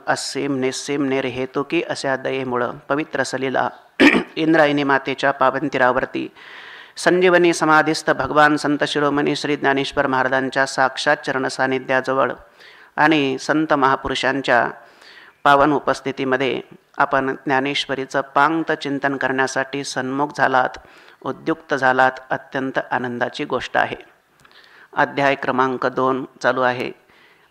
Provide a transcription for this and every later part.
असीम निस्सीम निर्हेतुकी अशा दयेमुळं पवित्र सलीला इंद्रायणी मातेच्या पावन तीरावरती संजीवनी समाधीस्थ भगवान संत शिरोमणी श्री ज्ञानेश्वर महाराजांच्या साक्षात चरण सानिध्याजवळ आणि संत महापुरुषांच्या पावन उपस्थितीमध्ये आपण ज्ञानेश्वरीचं पांगत चिंतन करण्यासाठी सन्मुख झालात, उद्युक्त झालात. अत्यंत आनंदाची गोष्ट आहे. अध्याय क्रमांक 2 चालू आहे.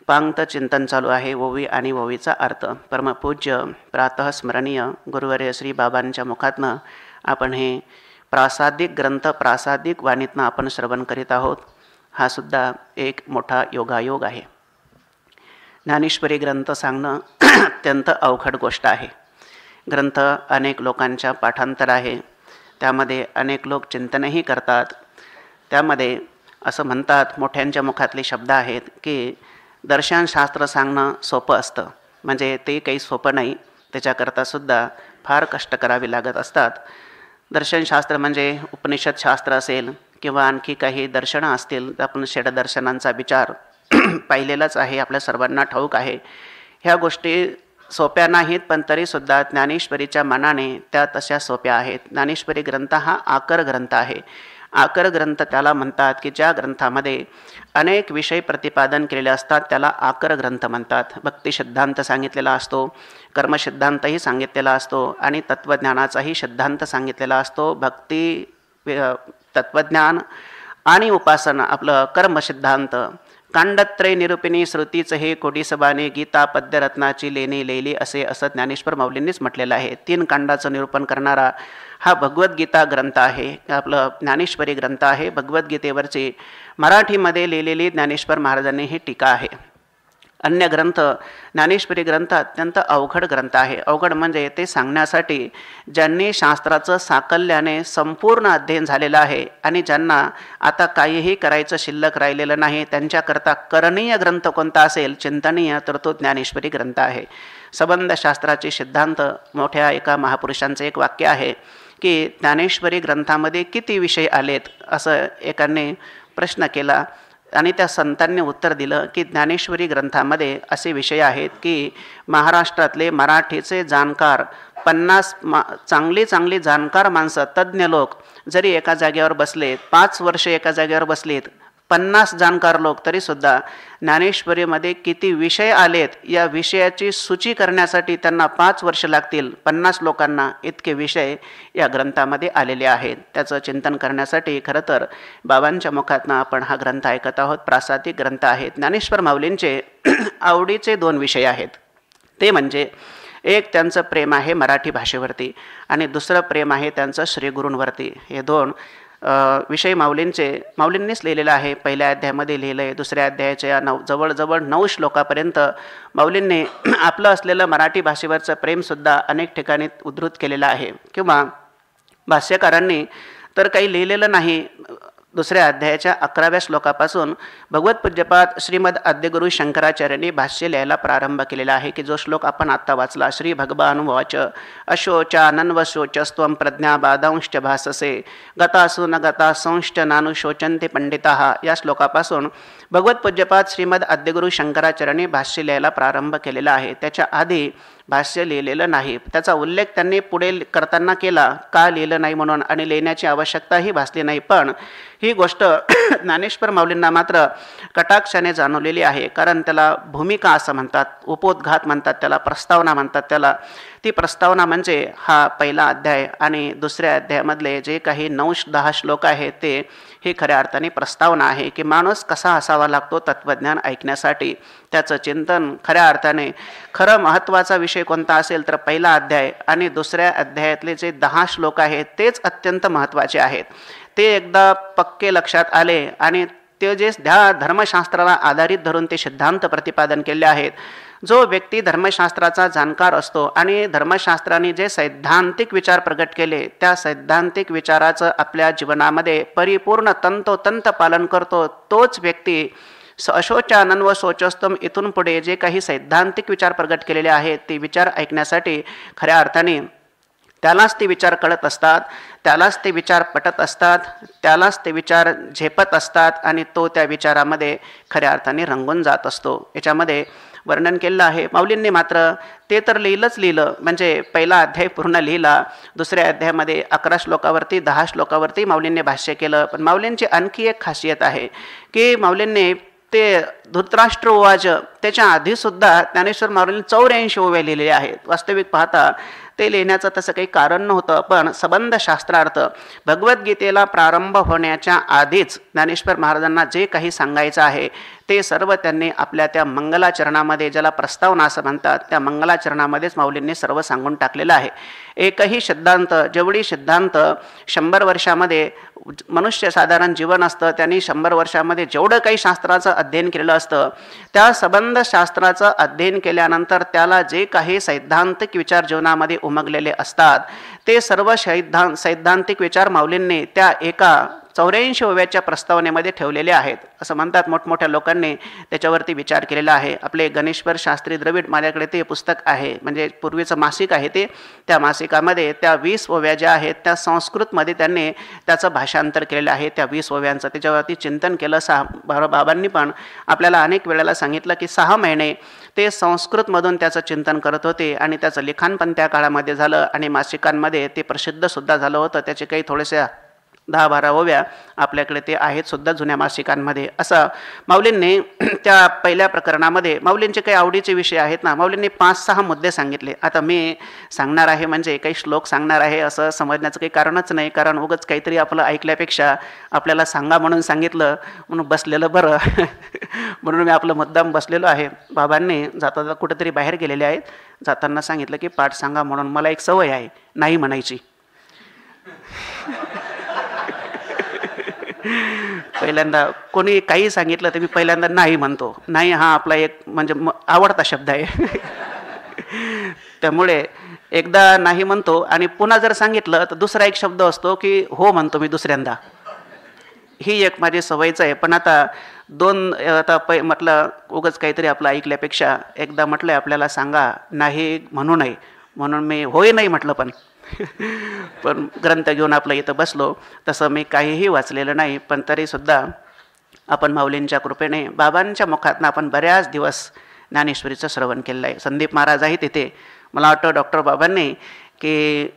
पांगत चिंतन चालू आहे. ओवी आणि ओवीचा अर्थ. परमपूज्य प्रातः स्मरणीय गुरुवर्य श्री बाबांच्या मुखातनं आपण हे प्रासादिक ग्रंथ प्रासादिक वाणीतनं आपण श्रवण करीत आहोत. हा सुद्धा एक मोठा योगायोग आहे. ज्ञानेश्वरी ग्रंथ सांगणं अत्यंत अवघड गोष्ट आहे. ग्रंथ अनेक लोकांच्या पाठांतर आहे. त्यामध्ये अनेक लोक चिंतनही करतात. त्यामध्ये असं म्हणतात, मोठ्यांच्या मुखातले शब्द आहेत की दर्शनशास्त्र सांगणं सोपं असतं. म्हणजे ते काही सोपं नाही, त्याच्याकरतासुद्धा फार कष्ट करावे लागत असतात. दर्शनशास्त्र म्हणजे उपनिषदशास्त्र असेल किंवा आणखी काही दर्शनं असतील. आपण षडदर्शनांचा विचार पाहिलेलाच आहे, आपल्या सर्वांना ठाऊक आहे. ह्या गोष्टी सोप्या नाहीत, पण तरीसुद्धा ज्ञानेश्वरीच्या मनाने त्या तशा सोप्या आहेत. ज्ञानेश्वरी ग्रंथ हा आकर ग्रंथ आहे. आकर ग्रंथ त्याला म्हणतात की ज्या ग्रंथामध्ये अनेक विषय प्रतिपादन केलेले असतात त्याला आकर ग्रंथ म्हणतात. भक्ती सिद्धांत सांगितलेला असतो, कर्मसिद्धांतही सांगितलेला असतो आणि तत्त्वज्ञानाचाही सिद्धांत सांगितलेला असतो. भक्ती, तत्त्वज्ञान आणि उपासना आपलं कर्मसिद्धांत. कांडत्रय निरूपिणी श्रुतीचं हे कोडीसबाने गीता पद्यरत्नाची लेणी लेली असं ज्ञानेश्वर माऊलींनीच म्हटलेलं आहे. 3 कांडाचं निरूपण करणारा हा भगवद्गीता ग्रंथ आहे. आपलं ज्ञानेश्वरी ग्रंथ आहे. भगवद्गीतेवरची मराठीमध्ये लिहिलेली ज्ञानेश्वर महाराजांनी ही टीका आहे. अन्य ग्रंथ, ज्ञानेश्वरी ग्रंथ अत्यंत अवघड ग्रंथ आहे. अवघड म्हणजे ते सांगण्यासाठी ज्यांनी शास्त्राचं साकल्याने संपूर्ण अध्ययन झालेलं आहे आणि ज्यांना आता काहीही करायचं शिल्लक राहिलेलं नाही, त्यांच्याकरता करणीय ग्रंथ कोणता असेल, चिंतनीय, तर तो ज्ञानेश्वरी ग्रंथ आहे. संबंधशास्त्राचे सिद्धांत मोठ्या एका महापुरुषांचं एक वाक्य आहे की ज्ञानेश्वरी ग्रंथामध्ये किती विषय आलेत, असं एकाने प्रश्न केला आणि त्या संतांनी उत्तर दिलं की ज्ञानेश्वरी ग्रंथामध्ये असे विषय आहेत की महाराष्ट्रातले मराठीचे जाणकार 50 चांगली जाणकार माणसं, तज्ज्ञ लोक जरी एका जागेवर बसलेत, 5 वर्ष एका जागेवर बसलेत, 50 जाणकार लोक, तरीसुद्धा ज्ञानेश्वरीमध्ये किती विषय आलेत या विषयाची सूची करण्यासाठी त्यांना 5 वर्ष लागतील. 50 लोकांना इतके विषय या ग्रंथामध्ये आलेले आहेत. त्याचं चिंतन करण्यासाठी खरं तर बाबांच्या मुखातनं आपण हा ग्रंथ ऐकत आहोत. प्रासादिक ग्रंथ आहे. ज्ञानेश्वर माऊलींचे आवडीचे 2 विषय आहेत. ते म्हणजे एक त्यांचं प्रेम आहे मराठी भाषेवरती आणि दुसरं प्रेम आहे त्यांचं श्रीगुरूंवरती. हे 2 विषय माऊलींनीच लिहिलेला आहे. पहिल्या अध्यायामध्ये लिहिलं आहे. दुसऱ्या अध्यायाच्या जवळजवळ 9 श्लोकापर्यंत माऊलींनी आपलं असलेलं मराठी भाषेवरचं प्रेमसुद्धा अनेक ठिकाणी उद्धृत केलेलं आहे. किंवा भाष्यकारांनी तर काही लिहिलेलं नाही. दुसऱ्या अध्यायाच्या 11व्या श्लोकापासून भगवत पूज्यपाद श्रीमद आद्यगुरु शंकराचार्यांनी भाष्य लिहायला प्रारंभ केलेला आहे की जो श्लोक आपण आत्ता वाचला, श्री भगवानुवाच अशोचानन्वशोचस्त्वं प्रज्ञाबादांश्च भाससे गतासु न गतासंश्च नानुशोचन्ते पंडिताः. या श्लोकापासून भगवत पूज्यपाद श्रीमद आद्यगुरु शंकराचार्यांनी भाष्य लिहायला प्रारंभ केलेला आहे. त्याच्या आधी भाष्य लिहिलेलं नाही. त्याचा उल्लेख त्यांनी पुढे करताना केला, का लिहिलं नाही म्हणून, आणि लिहिण्याची आवश्यकताही भासली नाही. पण ही गोष्ट ज्ञानेश्वर माऊलींना मात्र कटाक्षाने जाणवलेली आहे. कारण त्याला भूमिका असं म्हणतात, उपोद्घात म्हणतात त्याला, प्रस्तावना म्हणतात त्याला. ती प्रस्तावना म्हणजे हा पहिला अध्याय आणि दुसऱ्या अध्यायामधले जे काही 9-10 श्लोक आहेत ते ही खऱ्या अर्थाने प्रस्तावना आहे की माणूस कसा असावा लागतो तत्त्वज्ञान ऐकण्यासाठी. त्याचं चिंतन खऱ्या अर्थाने खरं महत्त्वाचा विषय कोणता असेल तर पहिला अध्याय आणि दुसऱ्या अध्यायातले जे 10 श्लोक आहेत तेच अत्यंत महत्त्वाचे आहेत. ते एकदा पक्के लक्षात आले आणि ते जे धर्मशास्त्राला आधारित धरून ते सिद्धांत प्रतिपादन केले आहेत. जो व्यक्ती धर्मशास्त्राचा जाणकार असतो आणि धर्मशास्त्राने जे सैद्धांतिक विचार प्रगट केले त्या सैद्धांतिक विचाराचं आपल्या जीवनामध्ये परिपूर्ण तंतोतंत पालन करतो, तोच व्यक्ती अशोचानन्व शोचस्तम इथून पुढे जे काही सैद्धांतिक विचार प्रगट केलेले आहेत ते विचार ऐकण्यासाठी खऱ्या अर्थाने त्यालाच ते विचार कळत असतात, त्यालाच ते विचार पटत असतात, त्यालाच ते विचार झेपत असतात आणि तो त्या विचारामध्ये खऱ्या अर्थाने रंगून जात असतो. याच्यामध्ये वर्णन केलेलं आहे. माऊलींनी मात्र ते तर लिहिलं, म्हणजे पहिला अध्याय पूर्ण लिहिला, दुसऱ्या अध्यायामध्ये 11 श्लोकावरती 10 श्लोकावरती माऊलींनी भाष्य केलं. पण माऊलींची आणखी एक खासियत आहे की माऊलींनी ते धृतराष्ट्र उवाच त्याच्या आधीसुद्धा ज्ञानेश्वर माऊलींनी 84 ओव्या लिहिलेल्या आहेत. वास्तविक पाहता ते लिहिण्याचं तसं काही कारण नव्हतं, पण संबंध शास्त्रार्थ भगवद्गीतेला प्रारंभ होण्याच्या आधीच ज्ञानेश्वर महाराजांना जे काही सांगायचं आहे ते सर्व त्यांनी आपल्या त्या मंगलाचरणामध्ये, ज्याला प्रस्तावना असं म्हणतात, त्या मंगलाचरणामध्येच माऊलींनी सर्व सांगून टाकलेलं आहे. एकही सिद्धांत, जेवढी सिद्धांत 100 वर्षामध्ये मनुष्य साधारण जीवन असतं, त्यांनी 100 वर्षामध्ये जेवढं काही शास्त्राचं अध्ययन केलेलं असतं, त्या संबंध शास्त्राचं अध्ययन केल्यानंतर त्याला जे काही सैद्धांतिक विचार जीवनामध्ये उमगलेले असतात ते सर्व सैद्धांतिक विचार माऊलींनी त्या एका 84 ओव्याच्या प्रस्तावनेमध्ये ठेवलेले आहेत. असं म्हणतात, मोठमोठ्या लोकांनी त्याच्यावरती विचार केलेला आहे. आपले गणेश्वर शास्त्री द्रविड, माझ्याकडे ते पुस्तक आहे, म्हणजे पूर्वीचं मासिक आहे ते. त्या मासिकामध्ये त्या 20 ओव्या ज्या आहेत त्या संस्कृतमध्ये त्यांनी त्याचं भाषांतर केलेलं आहे. त्या 20 ओव्यांचं त्याच्यावरती चिंतन केलं. बाबांनी पण आपल्याला अनेक वेळेला सांगितलं की 6 महिने ते संस्कृतमधून त्याचं चिंतन करत होते आणि त्याचं लिखाण पण त्या काळामध्ये झालं आणि मासिकांमध्ये ते प्रसिद्धसुद्धा झालं होतं. त्याचे काही थोडेसे 10-12 ओव्या आपल्याकडे ते आहेत सुद्धा जुन्या मासिकांमध्ये. असं माऊलींनी त्या पहिल्या प्रकरणामध्ये, माऊलींचे काही आवडीचे विषय आहेत ना, माऊलींनी 5-6 मुद्दे सांगितले. आता मी सांगणार आहे म्हणजे काही श्लोक सांगणार आहे असं समजण्याचं काही कारणच नाही, कारण उगाच काहीतरी आपलं ऐकल्यापेक्षा आपल्याला सांगा म्हणून सांगितलं म्हणून बसलेलं बरं म्हणून मी आपलं मुद्दाम बसलेलो आहे. बाबांनी जाता कुठेतरी बाहेर गेलेले आहेत, जाताना सांगितलं की पाठ सांगा म्हणून. मला एक सवय आहे नाही म्हणायची. पहिल्यांदा कोणी काही सांगितलं तर मी पहिल्यांदा नाही म्हणतो. नाही हा आपला एक म्हणजे आवडता शब्द आहे. त्यामुळे एकदा नाही म्हणतो आणि पुन्हा जर सांगितलं तर दुसरा एक शब्द असतो की हो म्हणतो मी दुसऱ्यांदा. ही एक माझी सवयच आहे. पण आता म्हटलं उगाच काहीतरी आपलं ऐकल्यापेक्षा एकदा म्हटलं आपल्याला सांगा नाही म्हणू नये, म्हणून मी होय नाही म्हटलं. पण ग्रंथ घेऊन आपलं इथं बसलो. तसं मी काहीही वाचलेलं नाही, पण तरीसुद्धा आपण माऊलींच्या कृपेने बाबांच्या मुखातनं आपण बऱ्याच दिवस ज्ञानेश्वरीचं श्रवण केलेलं आहे. संदीप महाराज आहे तिथे. मला वाटतं डॉक्टर बाबांनी की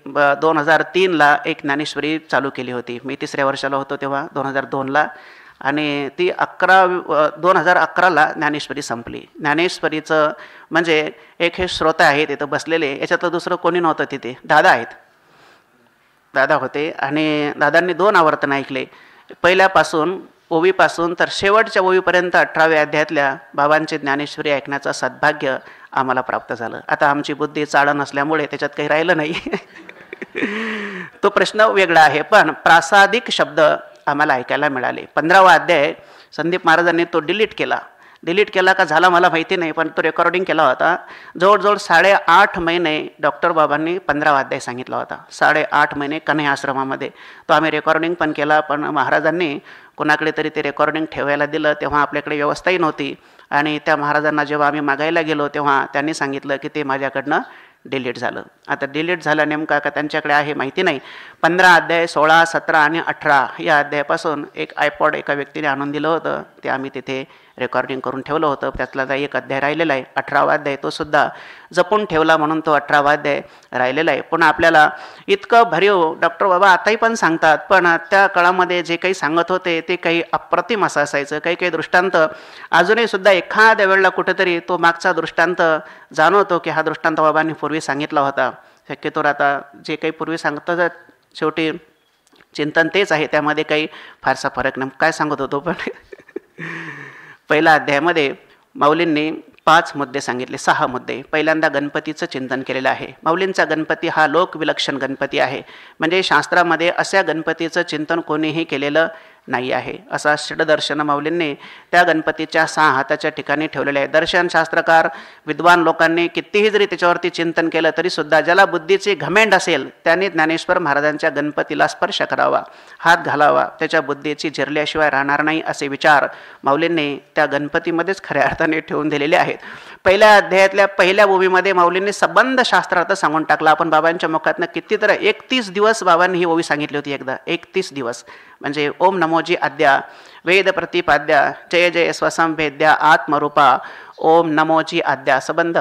2003ला एक ज्ञानेश्वरी चालू केली होती. मी 3ऱ्या वर्षाला होतो तेव्हा 2002ला, आणि ती 2011ला ज्ञानेश्वरी संपली. ज्ञानेश्वरीचं म्हणजे एक हे श्रोता आहे तिथं बसलेले, याच्यातलं दुसरं कोणी नव्हतं तिथे. दादा आहेत, दादा होते आणि दादांनी 2 आवर्तन ऐकले. पहिल्यापासून ओवीपासून तर शेवटच्या ओवीपर्यंत 18व्या अध्यायातल्या बाबांची ज्ञानेश्वरी ऐकण्याचं सद्भाग्य आम्हाला प्राप्त झालं. आता आमची बुद्धी चाळण असल्यामुळे त्याच्यात काही राहिलं नाही. तो प्रश्न वेगळा आहे, पण प्रासादिक शब्द आम्हाला ऐकायला मिळाले. 15वा अध्याय संदीप महाराजांनी तो डिलीट केला का झाला मला माहिती नाही, पण तो रेकॉर्डिंग केला होता. जवळजवळ 8.5 महिने डॉक्टर बाबांनी 15वा अध्याय सांगितला होता. 8.5 महिने कन्हैया आश्रमामध्ये तो आम्ही रेकॉर्डिंग पण केला. पण महाराजांनी कोणाकडे तरी ते रेकॉर्डिंग ठेवायला दिलं, तेव्हा आपल्याकडे व्यवस्थाही नव्हती. आणि त्या महाराजांना जेव्हा आम्ही मागायला गेलो तेव्हा त्यांनी सांगितलं की ते माझ्याकडनं डिलीट झालं. आता डिलीट झालं नेमका का त्यांच्याकडे आहे माहिती नाही. 15 अध्याय 16, 17 आणि 18 या अध्यायापासून एक आयपॉड एका व्यक्तीने आणून दिलं होतं. ते आम्ही तिथे रेकॉर्डिंग करून ठेवलं होतं. त्यातला एक अध्याय राहिलेला आहे, 18वा अध्याय. तो सुद्धा जपून ठेवला म्हणून तो 18वा अध्याय राहिलेला आहे. पण आपल्याला इतकं भरीव डॉक्टर बाबा आताही पण सांगतात, पण त्या काळामध्ये जे काही सांगत होते ते काही अप्रतिम असं असायचं. काही दृष्टांत अजूनही सुद्धा एखाद्या वेळेला कुठेतरी तो मागचा दृष्टांत जाणवतो की हा दृष्टांत बाबांनी पूर्वी सांगितला होता. शक्यतोवर आता जे काही पूर्वी सांगतात शेवटी चिंतन तेच आहे, त्यामध्ये काही फारसा फरक नाही. काय सांगत होतो पण पहिल्या अध्यायामध्ये माऊलींनी 5 मुद्दे सांगितले, 6 मुद्दे. पहिल्यांदा गणपतीचं चिंतन केलेलं आहे. माऊलींचा गणपती हा लोकविलक्षण गणपती आहे. म्हणजे शास्त्रामध्ये अशा गणपतीचं चिंतन कोणीही केलेलं नाही आहे. असा षडदर्शन माऊलींनी त्या गणपतीच्या 6 हाताच्या ठिकाणी ठेवलेले आहे. दर्शनशास्त्रकार विद्वान लोकांनी कितीही जरी त्याच्यावरती चिंतन केलं तरीसुद्धा ज्याला बुद्धीची घमेंड असेल त्याने ज्ञानेश्वर महाराजांच्या गणपतीला स्पर्श करावा, हात घालावा, त्याच्या बुद्धीची जिरल्याशिवाय राहणार नाही असे विचार माऊलींनी त्या गणपतीमध्येच खऱ्या अर्थाने ठेवून दिलेले आहेत. पहिल्या अध्यायातल्या पहिल्या ओवीमध्ये माऊलींनी संबंध शास्त्रार्थ सांगून टाकला. आपण बाबांच्या मुखातनं कितीतरी 31 दिवस बाबांनी ही ओवी सांगितली होती. एकदा 31 दिवस म्हणजे ओम नमोजी आद्या वेद प्रतिपाद्या जय जय स्वसंवेद्या आत्मरूपा ओम नमोजी आद्या संबंध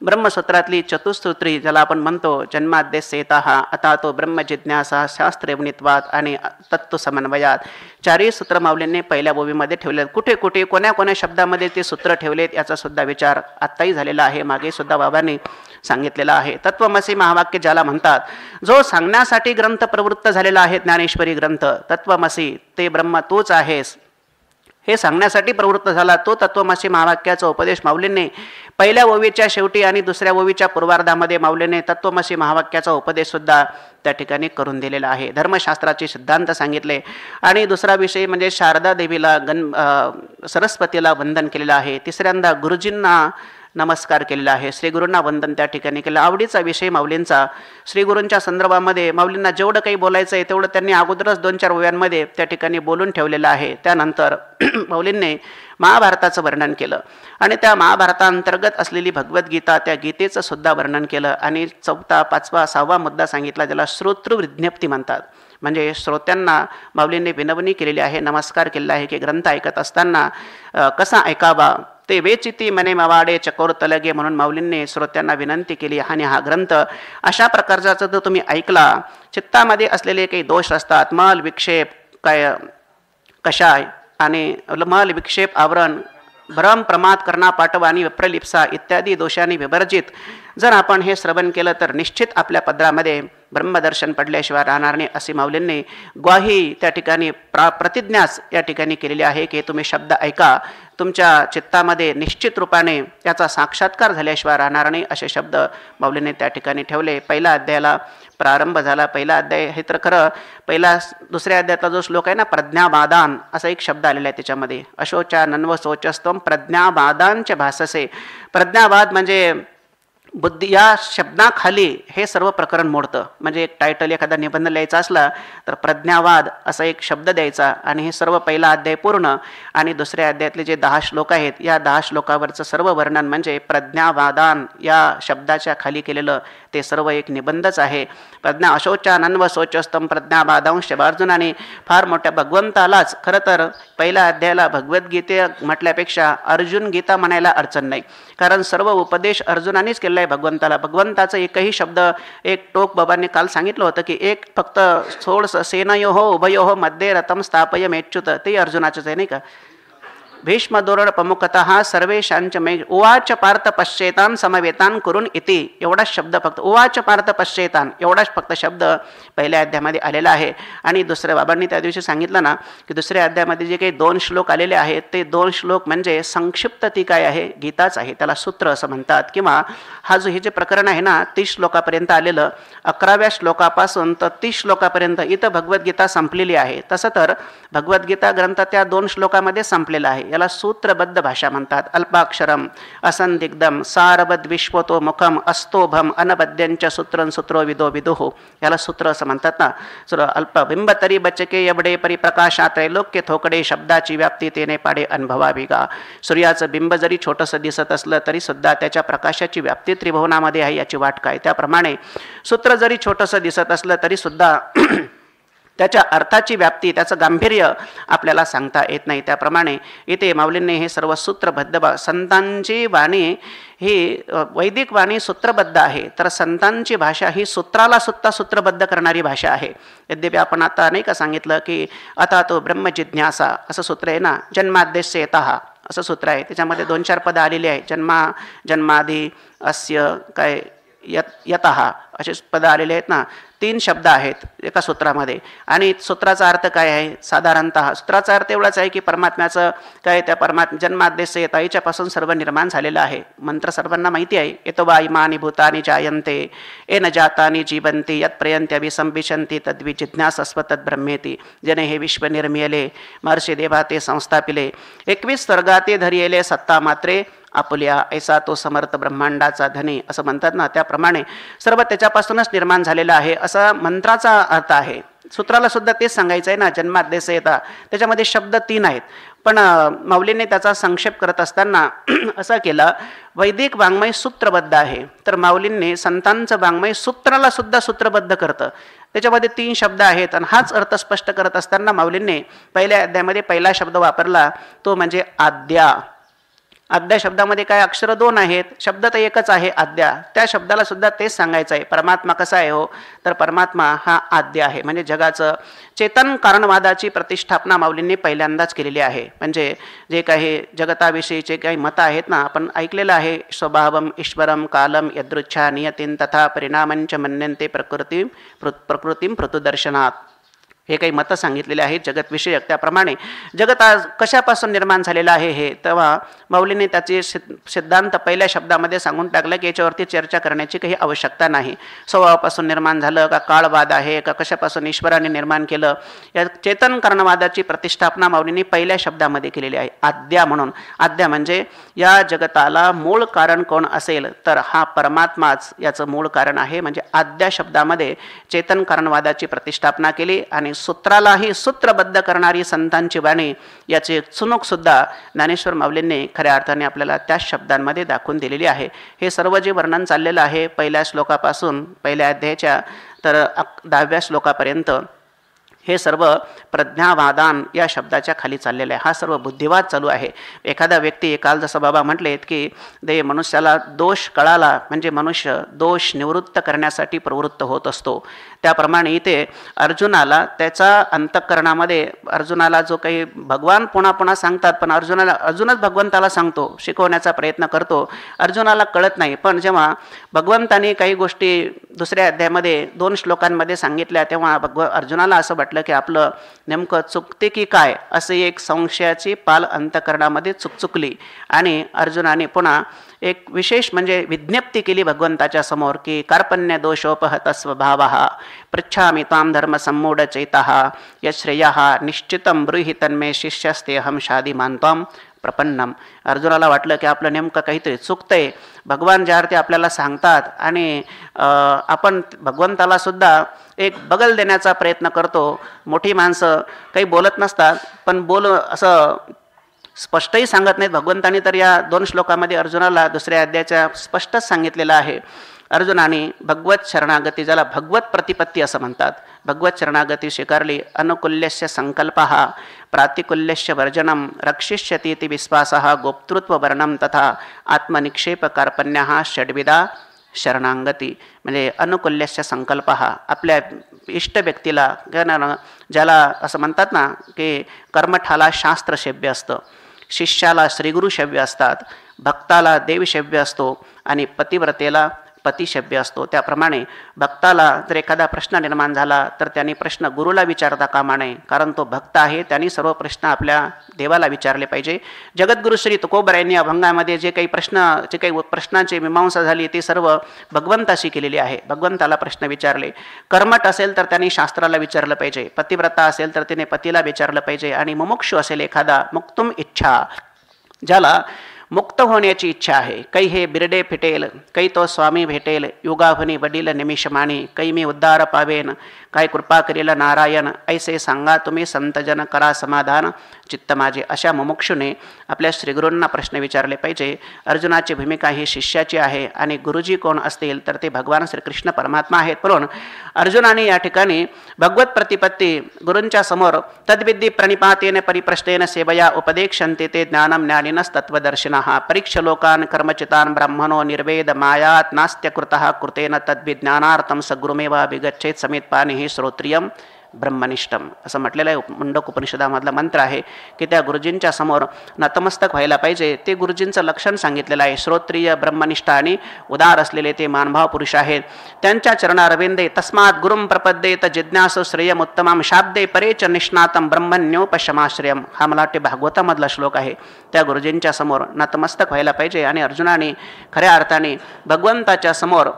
ब्रह्मसूत्रातली चतुस्तोत्री ज्याला आपण म्हणतो जन्माद्यस्येतः अथा तो ब्रह्मजिज्ञासा शास्त्रनित्वात आणि तत्व समन्वयात चारही सूत्र माऊलींनी पहिल्या ओवीमध्ये ठेवले. कुठे कुठे कोण्या कोण्या शब्दामध्ये ते सूत्र ठेवलेत याचा सुद्धा विचार आत्ताही झालेला आहे, मागे सुद्धा बाबांनी सांगितलेला आहे. तत्वमसी महावाक्य ज्याला म्हणतात, जो सांगण्यासाठी ग्रंथ प्रवृत्त झालेला आहे ज्ञानेश्वरी ग्रंथ तत्वमसी ते ब्रह्म तूच आहेस हे सांगण्यासाठी प्रवृत्त झाला, तो तत्वमसी महावाक्याचा उपदेश माऊलींनी पहिल्या ओवीच्या शेवटी आणि दुसऱ्या ओवीच्या पूर्वार्धामध्ये माऊलीने तत्वमसी महावाक्याचा उपदेश सुद्धा त्या ठिकाणी करून दिलेला आहे. धर्मशास्त्राचे सिद्धांत सांगितले आणि दुसरा विषय म्हणजे शारदा देवीला सरस्वतीला वंदन केलेलं आहे. तिसऱ्यांदा गुरुजींना नमस्कार केलेला आहे, श्रीगुरूंना वंदन त्या ठिकाणी केलं. आवडीचा विषय माऊलींचा श्रीगुरूंच्या संदर्भामध्ये माऊलींना जेवढं काही बोलायचं आहे तेवढं त्यांनी अगोदरच 2-4 ओव्यांमध्ये त्या ठिकाणी बोलून ठेवलेलं आहे. त्यानंतर माऊलींनी महाभारताचं वर्णन केलं आणि त्या महाभारतांतर्गत असलेली भगवद्गीता त्या गीतेचं सुद्धा वर्णन केलं आणि 4था, 5वा, 6वा मुद्दा सांगितला ज्याला श्रोतृविज्ञप्ती म्हणतात. म्हणजे श्रोत्यांना माऊलींनी विनवणी केलेली आहे, नमस्कार केलेला आहे की ग्रंथ ऐकत असताना कसा ऐकावा ते वेचिती मने मवाडे चकोर तलगे म्हणून माऊलींनी श्रोत्यांना विनंती केली. आणि हा ग्रंथ अशा प्रकारचा जर तुम्ही ऐकला, चित्तामध्ये असलेले काही दोष असतात, मल विक्षेप काय कषाय आणि मल विक्षेप आवरण भ्रम प्रमाद करणा पाटवानी विप्रलिप्सा इत्यादी दोषांनी विवर्जित जर आपण हे श्रवण केलं तर निश्चित आपल्या पदरामध्ये ब्रह्मदर्शन पडल्याशिवाय राहणार नाही अशी माऊलींनी ग्वाही त्या ठिकाणी प्रतिज्ञाच या ठिकाणी केलेली आहे की तुम्ही शब्द ऐका, तुमच्या चित्तामध्ये निश्चित रूपाने त्याचा साक्षात्कार झाल्याशिवाय राहणार नाही असे शब्द माऊलींनी त्या ठिकाणी ठेवले. पहिल्या अध्यायाला प्रारंभ झाला. पहिला अध्याय हे तर खरं दुसऱ्या अध्यायातला जो श्लोक आहे ना, प्रज्ञाबादान असा एक शब्द आलेला आहे त्याच्यामध्ये. अशोचा नन्व शोचस्तम प्रज्ञाबादांचे भाससे. प्रज्ञाबाद म्हणजे बुद्धी या शब्दाखाली हे सर्व प्रकरण मोडतं. म्हणजे एक टायटल एखादा निबंध लिहायचा असला तर प्रज्ञावाद असा एक शब्द द्यायचा आणि हे सर्व पहिला अध्याय पूर्ण आणि दुसऱ्या अध्यायातले जे 10 श्लोक आहेत या 10 श्लोकावरचं सर्व वर्णन म्हणजे प्रज्ञावादान या शब्दाच्या खाली केलेलं ते सर्व एक निबंधच आहे. प्रज्ञा अशोचा नन्व शोचस्तम प्रज्ञाबादांश अर्जुनाने फार मोठ्या भगवंतालाच खरं तर पहिल्या अध्यायाला भगवद्गीते म्हटल्यापेक्षा अर्जुन गीता म्हणायला अडचण नाही, कारण सर्व उपदेश अर्जुनानेच केलेला आहे भगवंताला. भगवंताचा एकही शब्द एक टोक बाबांनी काल सांगितलं होतं की एक फक्त सोड सेनयोः उभयोः मध्ये रथम स्थापय मेच्युत ते अर्जुनाचंच आहे नाही का. भीष्म दोरण प्रमुखतः सर्वेशांच मे उवाच पार्थ पश्चेतान समवेतान करून इति एवढाच शब्द फक्त उवाच पार्थ पश्चेतान एवढाच फक्त शब्द पहिल्या अध्यायामध्ये आलेला आहे. आणि दुसऱ्या बाबांनी त्या दिवशी सांगितलं ना की दुसऱ्या अध्यायामध्ये जे काही 2 श्लोक आलेले आहेत ते 2 श्लोक म्हणजे संक्षिप्त ती काय आहे, गीताच आहे, त्याला सूत्र असं म्हणतात. किंवा हे जे प्रकरण आहे ना 30 श्लोकापर्यंत आलेलं 11व्या श्लोकापासून तर 30 श्लोकापर्यंत इथं भगवद्गीता संपलेली आहे. तसं तर भगवद्गीता ग्रंथ त्या 2 श्लोकामध्ये संपलेला आहे. याला सूत्रबद्ध भाषा म्हणतात. अल्पाक्षरम असंदिग्धम सारबद्ध विश्वतो मुखम अस्तोभम अनबद्यंच सूत्रं सूत्रो विदो विदुः याला सूत्र असं म्हणतात ना. अल्प बिंब तरी बचके एवढे परिप्रकाशा त्रैलोक्य थोकडे शब्दाची व्याप्ती तेने पाडे अनुभवाभिगा. सूर्याचं बिंब जरी छोटंसं दिसत असलं तरी सुद्धा त्याच्या प्रकाशाची व्याप्ती त्रिभुवनामध्ये आहे याची वाट काय. त्याप्रमाणे सूत्र जरी छोटंसं दिसत असलं तरी सुद्धा त्याच्या अर्थाची व्याप्ती त्याचं गांभीर्य आपल्याला सांगता येत नाही. त्याप्रमाणे इथे माऊलींनी हे सर्व सूत्रबद्ध संतांची वाणी ही वैदिक वाणी सूत्रबद्ध आहे, तर संतांची भाषा ही सूत्राला सुद्धा सूत्रबद्ध करणारी भाषा आहे. यद्यपि आपण आता नाही का सांगितलं की आता तो ब्रह्मजिज्ञासा असं सूत्र आहे ना, जन्माद्यस्येतः असं सूत्र आहे, त्याच्यामध्ये 2-4 पदं आलेली आहे. जन्मादी अस्य काय यतः असे पदं आलेले आहेत ना. 3 शब्द आहेत एका सूत्रामध्ये आणि सूत्राचा अर्थ काय आहे साधारणतः. सूत्राचा अर्थ एवढाच आहे की परमात्म्याचं काय त्या जन्माद्यस्य येताईच्यापासून सर्व निर्माण झालेलं आहे. मंत्र सर्वांना माहिती आहे. येतो वा इमानी भूतानी जायन्ते येन जातानी जीवन्ति यत्प्रयन्त्य विसंबिशन्ति तद्वि जिज्ञासस्व तद्ब्रह्मेति जने हे विश्व निर्मियले महर्षी देवा ते संस्थापिले 21 स्वर्गाते धरियेले सत्ता मात्रे आपुल्या ऐसा तो समर्थ ब्रह्मांडाचा धनी असं म्हणतात ना. त्याप्रमाणे सर्व त्याच्यापासूनच निर्माण झालेलं आहे असा मंत्राचा अर्थ आहे. सूत्राला सुद्धा तेच सांगायचं आहे ना. जन्माद्यस्य येता त्याच्यामध्ये शब्द 3 आहेत. पण माऊलींनी त्याचा संक्षेप करत असताना असं केलं, वैदिक वाङ्मय सूत्रबद्ध आहे, तर माऊलींनी संतांचं वाङ्मय सूत्राला सुद्धा सूत्रबद्ध करतं. त्याच्यामध्ये 3 शब्द आहेत आणि हाच अर्थ स्पष्ट करत असताना माऊलींनी पहिल्या अध्यायामध्ये पहिला शब्द वापरला, तो म्हणजे आद्या. आद्या शब्दामध्ये काय अक्षर 2 आहेत, शब्द तर एकच आहे आद्या. त्या शब्दाला सुद्धा तेच सांगायचं आहे. परमात्मा कसा आहे हो, तर परमात्मा हा आद्य आहे. म्हणजे जगाचं चेतन कारणवादाची प्रतिष्ठापना माऊलींनी पहिल्यांदाच केलेली आहे. म्हणजे जे काही जगताविषयीचे काही मतं आहेत ना, आपण ऐकलेलं आहे, स्वभावम ईश्वरम कालम यदृच्छा नियतीन तथा परिणामंच मन्यन्ते प्रकृतीम पृथुदर्शनात, हे काही मतं सांगितलेले आहेत जगतविषयक. त्याप्रमाणे जगत आज कशापासून निर्माण झालेलं आहे हे तेव्हा माऊलींनी त्याचे सिद्धांत पहिल्या शब्दामध्ये सांगून टाकलं की याच्यावरती चर्चा करण्याची काही आवश्यकता नाही. स्वभावापासून निर्माण झालं का, काळवाद आहे का, कशापासून ईश्वराने निर्माण केलं, या चेतन कारणवादाची प्रतिष्ठापना माऊलींनी पहिल्या शब्दामध्ये केलेली आहे, आद्या म्हणून. आद्या म्हणजे या जगताला मूळ कारण कोण असेल तर हा परमात्माच याचं मूळ कारण आहे. म्हणजे आद्या शब्दामध्ये चेतन कारणवादाची प्रतिष्ठापना केली आणि सूत्रालाही सूत्रबद्ध करणारी संतांची वाणी याची चुणूक सुद्धा ज्ञानेश्वर माऊलींनी खऱ्या अर्थाने आपल्याला त्या शब्दांमध्ये दाखवून दिलेली आहे. हे सर्व जे वर्णन चाललेलं आहे पहिल्या श्लोकापासून पहिल्या अध्यायाच्या तर 10व्या श्लोकापर्यंत, हे सर्व प्रज्ञावादान या शब्दाच्या खाली चाललेलं आहे. हा सर्व बुद्धिवाद चालू आहे. एखादा व्यक्ती, काल जसं बाबा म्हटलेत की मनुष्याला दोष कळाला म्हणजे मनुष्य दोष निवृत्त करण्यासाठी प्रवृत्त होत असतो. त्याप्रमाणे इथे अर्जुनाला त्याच्या अंतःकरणामध्ये अर्जुनाला जो काही भगवान पुन्हा पुन्हा सांगतात, पण अर्जुनच भगवंताला सांगतो, शिकवण्याचा प्रयत्न करतो, अर्जुनाला कळत नाही. पण जेव्हा भगवंताने काही गोष्टी दुसऱ्या अध्यायामध्ये 2 श्लोकांमध्ये सांगितल्या तेव्हा अर्जुनाला असं वाटलं की आपलं नेमकं चुकते की काय, असे एक संशयाची पाल अंतःकरणामध्ये चुकचुकली आणि अर्जुनाने पुन्हा एक विशेष म्हणजे विज्ञप्ती केली भगवंताच्या समोर की कार्पण्य दोषोपहत स्वभावः पृच्छामि तां धर्म सम्मूढ चैतः यश्रेयः निश्चितं ब्रूहि तन्मे शिष्यस्ते अहं शादीमान् त्वां प्रपन्नम. अर्जुनाला वाटलं की आपलं नेमकं काहीतरी चुकतंय. भगवान ज्या अर्थी आपल्याला सांगतात आणि आपण भगवंताला सुद्धा एक बगल देण्याचा प्रयत्न करतो. मोठी माणसं काही बोलत नसतात, पण असं स्पष्टही सांगत नाहीत. भगवंतांनी तर या 2 श्लोकामध्ये अर्जुनाला दुसऱ्या अध्यायाच्या स्पष्टच सांगितलेलं आहे. अर्जुनाने भगवत शरणागती, ज्याला भगवत प्रतिपत्ती असं म्हणतात, भगवत शरणागती स्वीकारली. अनुकूल्यस्य संकल्पः प्रातिकूल्यस्य वर्जनम रक्षिष्यतीति विश्वासः गोप्तृत्ववर्णम तथा आत्मनिक्षेप कार्पण्यः षड्विधा शरणांगती. म्हणजे अनुकूल्यस्य संकल्पः, आपल्या इष्ट व्यक्तीला, ज्याला असं म्हणतात ना की कर्मठाला शास्त्रसेव्य असतं, शिष्याला श्रीगुरुसेव्य असतात, भक्ताला देवसेव्य असतो आणि पतिव्रतेला पतिसेव्य असतो. त्याप्रमाणे भक्ताला जर एखादा प्रश्न निर्माण झाला तर त्यांनी प्रश्न गुरुला विचारता कामा नये, कारण तो भक्त आहे, त्यांनी सर्व प्रश्न आपल्या देवाला विचारले पाहिजे. जगद्गुरु श्री तुकोबरायांनी अभंगामध्ये जे काही प्रश्नांची मीमांसा झाली ती सर्व भगवंताशी केलेली आहे. भगवंताला प्रश्न विचारले. कर्मठ असेल तर त्यांनी शास्त्राला विचारलं पाहिजे, पतिव्रता असेल तर तिने पतीला विचारलं पाहिजे, आणि मुमुक्षु असेल एखादा, मुक्तुम इच्छा, ज्याला मुक्त होण्याची इच्छा आहे, काही हे बिरडे फिटेल, काही तो स्वामी भेटेल, युगाभनी वडील निमिषमाणी, काही मी उद्धार पावेन, काय कृपा करील नारायण, ऐसे सांगा तुम्ही संतजन करा समाधान चित्त माझे. अशा मुमुक्षुने आपल्या श्रीगुरूंना प्रश्न विचारले पाहिजे. अर्जुनाची भूमिका ही शिष्याची आहे आणि गुरुजी कोण असतील तर ते भगवान श्रीकृष्ण परमात्मा आहेत. म्हणून अर्जुनाने या ठिकाणी भगवत प्रतिपत्ती गुरूंच्या समोर तद्विद्धी प्रणिपातेन परिप्रश्नेन सेवया उपदेक्षन्ते ते ज्ञानम ज्ञानिनस्तत्वदर्शिनः परीक्ष लोकान् कर्मचितान् ब्रह्मणो निर्वेद मायात् नास्त्यकृतः कृतेन तद्विज्ञानार्थं सगुरुमेव विगच्छेत समेत्पानिः श्रोत्रियम ब्रह्मनिष्ठम, असं म्हटलेलं आहे. मुंडक उपनिषदामधला मंत्र आहे की त्या गुरुजींच्या समोर नतमस्तक व्हायला पाहिजे. ते गुरुजींचं लक्षण सांगितलेलं आहे. श्रोत्रिय ब्रह्मनिष्ठ आणि उदार असलेले ते मानभाव पुरुष आहेत. त्यांच्या चरणारविंदे तस्मात् गुरुं प्रपद्येत जिज्ञासु श्रेयमुत्तमं शाब्दे परेच निष्णातं ब्रह्मण्योपशमाश्रयम. हा मला वाटते भागवतामधला श्लोक आहे. त्या गुरुजींच्या समोर नतमस्तक व्हायला पाहिजे आणि अर्जुनाने खऱ्या अर्थाने भगवंताच्या समोर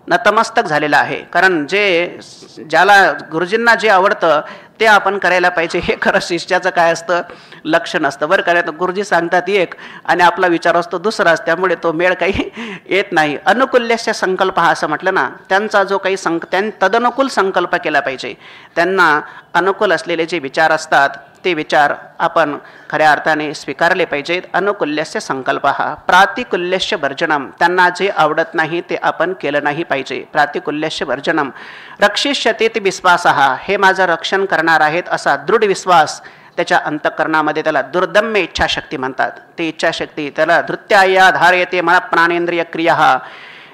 नतमस्तक झालेला आहे. कारण ज्याला गुरुजींना जे आवडतं ते आपण करायला पाहिजे. हे खरं शिष्याचं काय असतं, लक्षण असतं बरं. करायचं गुरुजी सांगतात एक आणि आपला विचार असतो दुसराच, त्यामुळे तो मेळ काही येत नाही. अनुकूल्यस्य संकल्प हा असं म्हटलं ना, त्यांचा जो काही तदनुकूल संकल्प केला पाहिजे. त्यांना अनुकूल असलेले जे विचार असतात ते विचार आपण खऱ्या अर्थाने स्वीकारले पाहिजेत. अनुकूल्यस्य संकल्प हा प्रातिकूल्यस्य वर्जनम. त्यांना जे आवडत नाही ते आपण केलं नाही पाहिजे. प्रातिकूल्यस्य वर्जनम. रक्षिष्यते ते विश्वास हा. हे माझं रक्षण करणार आहेत असा दृढ विश्वास त्याच्या अंतःकरणामध्ये, त्याला दुर्दम्य इच्छाशक्ती म्हणतात. ते इच्छाशक्ती त्याला धृत्याया धारयते मन प्राणेंद्रिय क्रिया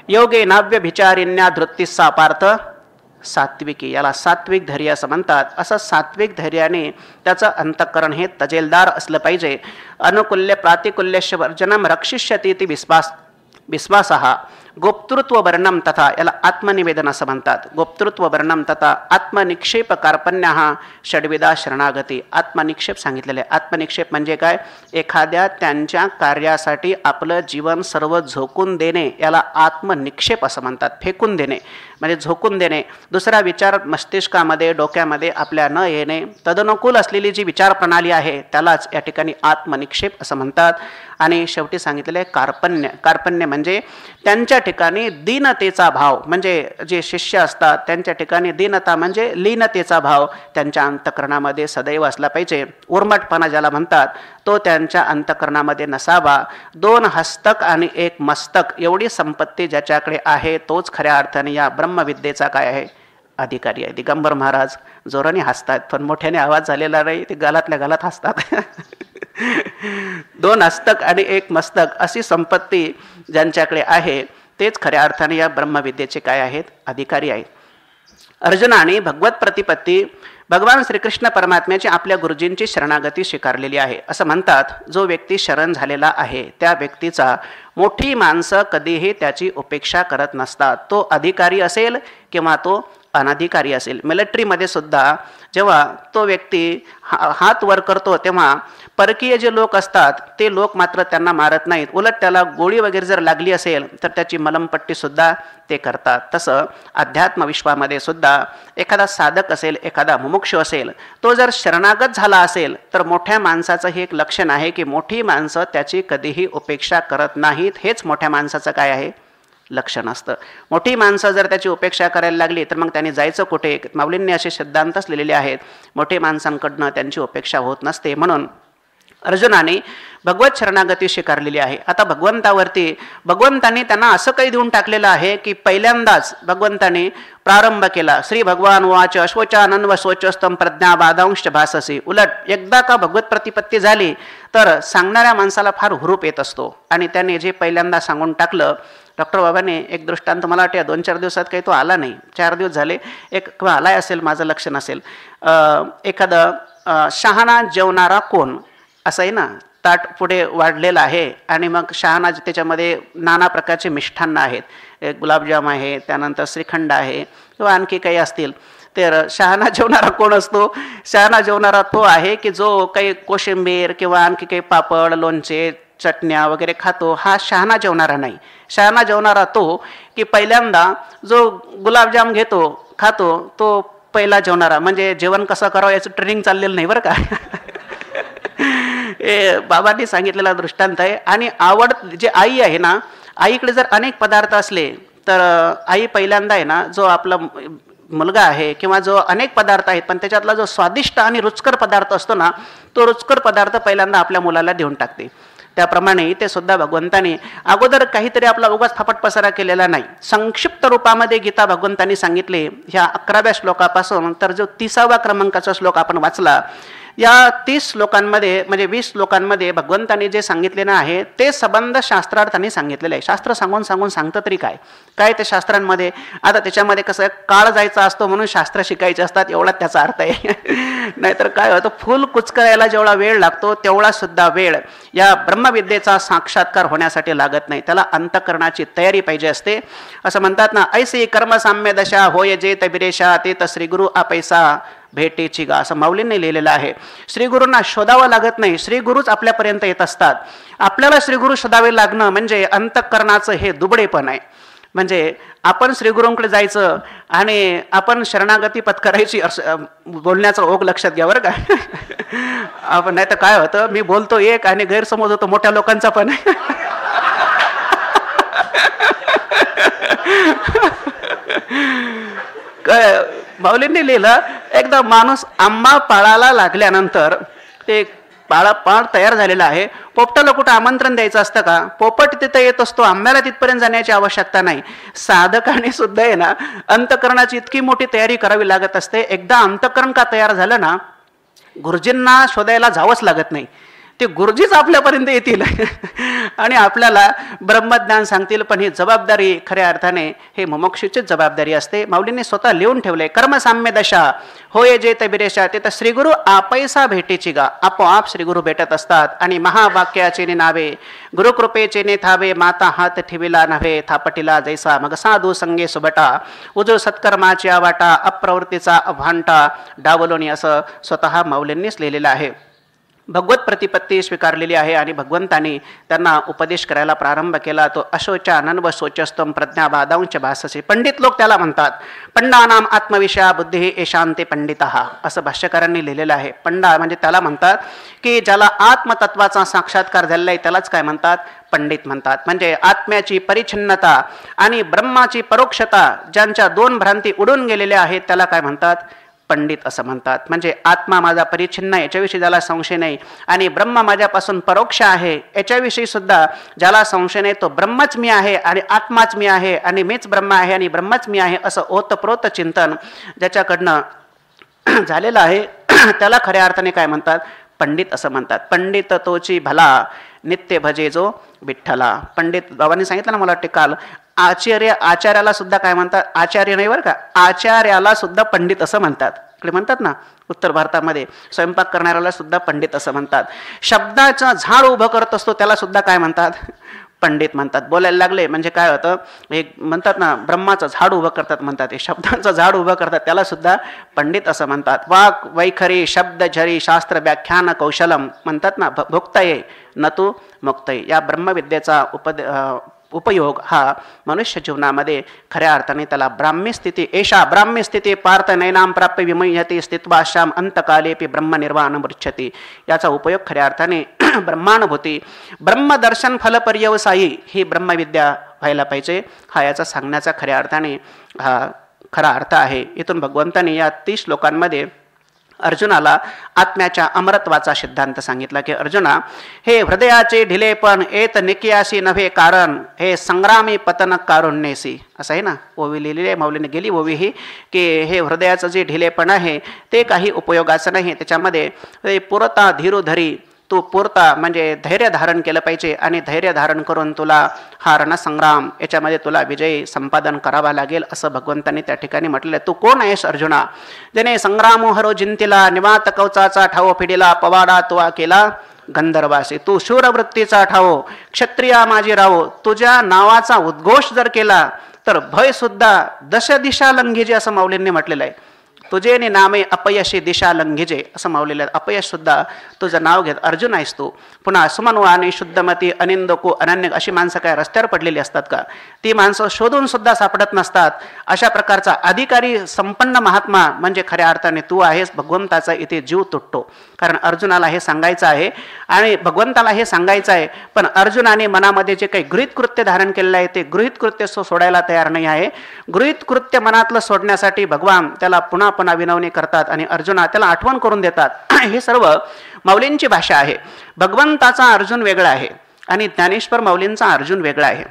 योगे नाव्य भिचारिण्या धृत्तीसा पार्थ सात्विकी. याला सात्विक धैर्य असं म्हणतात. असं सात्विक धैर्याने त्याचं अंतःकरण हे तजेलदार असलं पाहिजे. अनुकूल्य प्रातिकूल्यस्य वर्जनम रक्षिष्यते ती विश्वास हा. गोप्तृत्व वर्णम तथा, याला आत्मनिवेदन असं म्हणतात. गोप्तृत्व वर्णम तथा आत्मनिक्षेप कार्पण्य हा षड्विधा शरणागती. आत्मनिक्षेप सांगितलेले. आत्मनिक्षेप म्हणजे काय? एखाद्या त्यांच्या कार्यासाठी आपलं जीवन सर्व झोकून देणे, याला आत्मनिक्षेप असं म्हणतात. फेकून देणे म्हणजे झोकून देणे. दुसरा विचार मस्तिष्कामध्ये डोक्यामध्ये आपल्या न येणे, तदनुकूल असलेली जी विचार प्रणाली आहे त्यालाच या ठिकाणी आत्मनिक्षेप असं म्हणतात. आणि शेवटी सांगितलेले कार्पण्य. कार्पण्य म्हणजे त्यांच्या ठिकाणी दीनतेचा भाव, म्हणजे जे शिष्य असतात त्यांच्या ठिकाणी दीनता म्हणजे लीनतेचा भाव त्यांच्या अंतःकरणामध्ये सदैव असला पाहिजे. उर्मटपणा ज्याला म्हणतात तो त्यांच्या अंतःकरणामध्ये नसावा. 2 हस्तक आणि 1 मस्तक एवढी संपत्ती ज्याच्याकडे आहे तोच खऱ्या अर्थाने या ब्रह्मविद्येचा काय आहे? अधिकारी आहे. दिगंबर महाराज जोराने हसतात, पण मोठ्याने आवाज झालेला नाही, ते गालातल्या गालात हसतात. 2 हस्तक आणि 1 मस्तक अशी संपत्ती ज्यांच्याकडे आहे तेच खऱ्या अर्थाने या ब्रह्मविद्येचे काय आहेत? अधिकारी आहेत. अर्जुनाने भगवत प्रतिपत्ती भगवान श्रीकृष्ण परमात्म्याची आपल्या गुरुजींची शरणागती स्वीकारलेली आहे. असं म्हणतात जो व्यक्ती शरण झालेला आहे त्या व्यक्तीचा मोठी माणसं कधीही त्याची उपेक्षा करत नसतात. तो अधिकारी असेल किंवा तो अनधिकारी असेल. मिलिटरीमध्ये सुद्धा जेव्हा तो व्यक्ती हात वर करतो तेव्हा परकीय जे लोक असतात ते लोक मात्र त्यांना मारत नाहीत. उलट त्याला गोळी वगैरे जर लागली असेल तर त्याची मलमपट्टीसुद्धा ते करतात. तसं अध्यात्म विश्वामध्ये सुद्धा एखादा साधक असेल, एखादा मुमुक्षु असेल, तो जर शरणागत झाला असेल तर मोठ्या माणसाचं हे एक लक्षण आहे की मोठी माणसं त्याची कधीही उपेक्षा करत नाहीत. हेच मोठ्या माणसाचं काय आहे? लक्षण असतं. मोठी माणसं जर त्याची उपेक्षा करायला लागली तर मग त्यांनी जायचं कुठे? माऊलींनी असे सिद्धांतच लिहिलेले आहेत. मोठे माणसांकडनं त्यांची उपेक्षा होत नसते. म्हणून अर्जुनाने भगवत शरणागती स्वीकारलेली आहे. आता भगवंतांनी त्यांना असं काही देऊन टाकलेलं आहे की पहिल्यांदाच भगवंतांनी प्रारंभ केला. श्री भगवान वाच अश्वचानन्व स्वचस्तम प्रज्ञा बादांश भाससी. उलट एकदा का भगवत प्रतिपत्ती झाली तर सांगणाऱ्या माणसाला फार हुरूप येत असतो. आणि त्याने जे पहिल्यांदा सांगून टाकलं, डॉक्टर बाबांनी एक दृष्टांत मला वाटतं 2-4 दिवसात काही तो आला नाही, 4 दिवस झाले, एक किंवा आलाय असेल माझं लक्ष नसेल. एखादं शहाणा जेवणारा कोण असं आहे ना, ताट पुढे वाढलेलं आहे आणि मग शहाणा त्याच्यामध्ये नाना प्रकारचे मिष्ठान्न आहेत. गुलाबजाम आहे, त्यानंतर श्रीखंड आहे किंवा आणखी काही असतील. तर शहाणा जेवणारा कोण असतो? शहाणा जेवणारा तो आहे की जो काही कोशिंबीर किंवा आणखी काही पापड, लोणचे, चटण्या वगैरे खातो. हा शहाणा जेवणारा नाही. शहाणा जेवणारा तो की पहिल्यांदा जो गुलाबजाम घेतो, खातो, तो पहिला जेवणारा. म्हणजे जेवण कसं करावं याचं ट्रेनिंग चाललेलं नाही बरं का. हे बाबांनी सांगितलेला दृष्टांत आहे. आणि आवड जे आई आहे ना, आईकडे जर अनेक पदार्थ असले तर आई पहिल्यांदा आहे ना, जो आपला मुलगा आहे किंवा जो अनेक पदार्थ आहेत पण त्याच्यातला जो स्वादिष्ट आणि रुचकर पदार्थ असतो ना, तो रुचकर पदार्थ पहिल्यांदा आपल्या मुलाला देऊन टाकते. त्याप्रमाणे इथे सुद्धा भगवंतांनी अगोदर काहीतरी आपला उगाच फापट पसारा केलेला नाही. संक्षिप्त रूपामध्ये गीता भगवंतांनी सांगितले. ह्या 11व्या श्लोकापासून तर जो 30व्या क्रमांकाचा श्लोक आपण वाचला, या 30 श्लोकांमध्ये म्हणजे 20 श्लोकांमध्ये भगवंतांनी जे सांगितले ना आहे ते संबंध शास्त्रार्थांनी सांगितलेले आहे. शास्त्र सांगून सांगतं तरी काय ते शास्त्रांमध्ये. आता त्याच्यामध्ये कसं काळ जायचा असतो म्हणून शास्त्र शिकायचे असतात एवढा त्याचा अर्थ आहे. नाहीतर काय होतं, फुल कुचकरायला जेवढा वेळ लागतो तेवढा सुद्धा वेळ या ब्रह्मविद्येचा साक्षात्कार होण्यासाठी लागत नाही. त्याला अंतःकरणाची तयारी पाहिजे असते. असं म्हणतात ना, ऐसी कर्मसाम्य दशा होय जे तबिरेशा ते तर श्रीगुरु आपैसा भेटेची गा, असं माऊलींनी लिहिलेलं आहे. श्रीगुरूंना शोधावं लागत नाही, श्रीगुरूच आपल्यापर्यंत येत असतात. आपल्याला श्रीगुरू शोधावे लागणं म्हणजे अंतःकरणाचं हे दुबळेपण आहे. म्हणजे आपण श्रीगुरूंकडे जायचं आणि आपण शरणागती पत्करायची बोलण्याचा ओघ लक्षात घ्या बरं का. आपण नाही तर काय होतं, मी बोलतो एक आणि गैरसमज होतो मोठ्या लोकांचा पण. माऊलींनी लिहिलं, एकदा माणूस आंबा पाळायला लागल्यानंतर ते पाळ तयार झालेला आहे. पोपटाला कुठं आमंत्रण द्यायचं असतं का? पोपट तिथं येत असतो, आंब्याला तिथपर्यंत जाण्याची आवश्यकता नाही. साधकाने सुद्धा आहे ना अंतकरणाची इतकी मोठी तयारी करावी लागत असते. एकदा अंतकरण का तयार झालं ना, गुरुजींना शोधायला जावंच लागत नाही. ते गुरुजीच आपल्यापर्यंत येतील आणि आपल्याला ब्रह्मज्ञान सांगतील. पण ही जबाबदारी खऱ्या अर्थाने हे मुमुक्षूचीच जबाबदारी असते. माऊलींनी स्वतः लिहून ठेवलंय, कर्मसाम्य दशा होय जे तबिरेशा. ते तर श्रीगुरु आपैसा भेटेची गा, आपोआप श्रीगुरु भेटत असतात. आणि महावाक्याचे नावे गुरुकृपेचे ने थावे, माता हात ठेविला नव्हे थापटिला जैसा. मग साधू संगे सुबटा उजळ सत्कर्माची वाटा, अप्रवृत्तीचा भांटा डावलोनी. असं स्वतः माऊलींनीच लिहिलेलं आहे. भगवत प्रतिपत्ती स्वीकारलेली आहे आणि भगवंतांनी त्यांना उपदेश करायला प्रारंभ केला. तो अशोचा नन्व शोचस्तम प्रज्ञाबादांच भाससे. पंडित लोक त्याला म्हणतात. पंडानाम आत्मविषया बुद्धी एशांते पंडितः असं भाष्यकारांनी लिहिलेलं आहे. पंडा म्हणजे त्याला म्हणतात की ज्याला आत्मतत्वाचा साक्षात्कार झालेला आहे त्यालाच काय म्हणतात? पंडित म्हणतात. म्हणजे आत्म्याची परिच्छिन्नता आणि ब्रह्माची परोक्षता ज्यांच्या दोन भ्रांती उडून गेलेल्या आहेत त्याला काय म्हणतात? पंडित असं म्हणतात. म्हणजे आत्मा माझा परिच्छिन्न आहे याच्याविषयी ज्याला संशय नाही आणि ब्रह्म माझ्यापासून परोक्ष आहे याच्याविषयी सुद्धा ज्याला संशय नाही, तो ब्रह्मच मी आहे आणि आत्माच मी आहे आणि मीच ब्रह्म आहे आणि ब्रह्मच मी आहे असं ओतप्रोत चिंतन ज्याच्याकडनं झालेलं आहे त्याला खऱ्या अर्थाने काय म्हणतात? पंडित असं म्हणतात. पंडित तोची भला नित्य भजे जो विठ्ठला. पंडित बाबांनी सांगितलं ना, मला वाटते काल, आचार्याला सुद्धा काय म्हणतात? आचार्य नाही बरं का, आचार्याला सुद्धा पंडित असं म्हणतात. इकडे म्हणतात ना उत्तर भारतामध्ये स्वयंपाक करणाऱ्याला सुद्धा पंडित असं म्हणतात. शब्दाचं झाड उभं करत असतो त्याला सुद्धा काय म्हणतात? पंडित म्हणतात. बोलायला लागले म्हणजे काय होतं? एक म्हणतात ना ब्रह्माचं झाड उभं करतात म्हणतात, हे शब्दांचं झाड उभं करतात त्याला सुद्धा पंडित असं म्हणतात. वाक वैखरी शब्द झरी शास्त्र व्याख्यान कौशलम म्हणतात ना, भोक्तये न तू मुक्तये. या ब्रह्मविद्येचा उपयोग हा मनुष्य जीवनामध्ये खऱ्या अर्थाने त्याला ब्राह्मी स्थिती एषा ब्राह्मी स्थिती पार्थ नैनाम प्राप्य विमयती स्थित्वाश्याम अंतकालेपी ब्रह्मनिर्वाण मृच्छती. याचा उपयोग खऱ्या अर्थाने ब्रह्मानुभूती ब्रह्मदर्शन फलपर्यवसायी ही ब्रह्मविद्या व्हायला पाहिजे. हा याचा सांगण्याचा खऱ्या अर्थाने हा खरा अर्थ आहे. इथून भगवंतांनी या 30 श्लोकांमध्ये अर्जुनाला आत्म्याच्या अमरत्वाचा सिद्धांत सांगितला की अर्जुना, हे हृदयाचे ढिलेपण येत निकियासी नव्हे कारण, हे संग्रामी पतन कारुण्यसी. असं आहे ना, ओवी लिहिलेली आहे माऊलीने गेली ओवी ही, की हे हृदयाचं जे ढिलेपण आहे ते काही उपयोगाचं नाही. त्याच्यामध्ये पुरता धीरुधरी, तू पुरता म्हणजे धैर्य धारण केलं पाहिजे आणि धैर्य धारण करून तुला हा रणसंग्राम याच्यामध्ये तुला विजय संपादन करावा लागेल असं भगवंतांनी त्या ठिकाणी म्हटलेलं आहे. तू कोण आहेस अर्जुना? ज्याने संग्रामो हरो जिंतीला निवात कवचाचा ठाव फिडिला पवाडा तुवा केला गंधर्वासी. तू शूरवृत्तीचा ठावो क्षत्रिया माझी राहो. तुझ्या नावाचा उद्घोष जर केला तर भय सुद्धा दश दिशा लंघिजे असं माऊलींनी म्हटलेलं आहे. तुझे नामे अपयशी दिशा लंघिजे असं माऊलेलं आहे. अपयश सुद्धा तुझं नाव घेत अर्जुन आहेस तू. पुन्हा सुमनू आणि शुद्धमती अनिंदको अनन्य अशी माणसं काय रस्त्यावर पडलेली असतात का? ती माणसं शोधून सुद्धा सापडत नसतात. अशा प्रकारचा अधिकारी संपन्न महात्मा म्हणजे खऱ्या अर्थाने तू आहेस. भगवंताचा इथे जीव तुटतो. कारण अर्जुनाला हे सांगायचं आहे आणि भगवंताला हे सांगायचं आहे, पण अर्जुनाने मनामध्ये जे काही गृहीत कृत्य धारण केलेलं आहे ते गृहीत कृत्य सोडायला तयार नाही आहे. गृहीत कृत्य मनातलं सोडण्यासाठी भगवान त्याला पुन्हा पुन्हा विनवणी करतात आणि अर्जुना त्याला आठवण करून देतात. हे सर्व माऊलींची भाषा आहे. भगवंताचा अर्जुन वेगळा आहे आणि ज्ञानेश्वर माऊलींचा अर्जुन वेगळा आहे.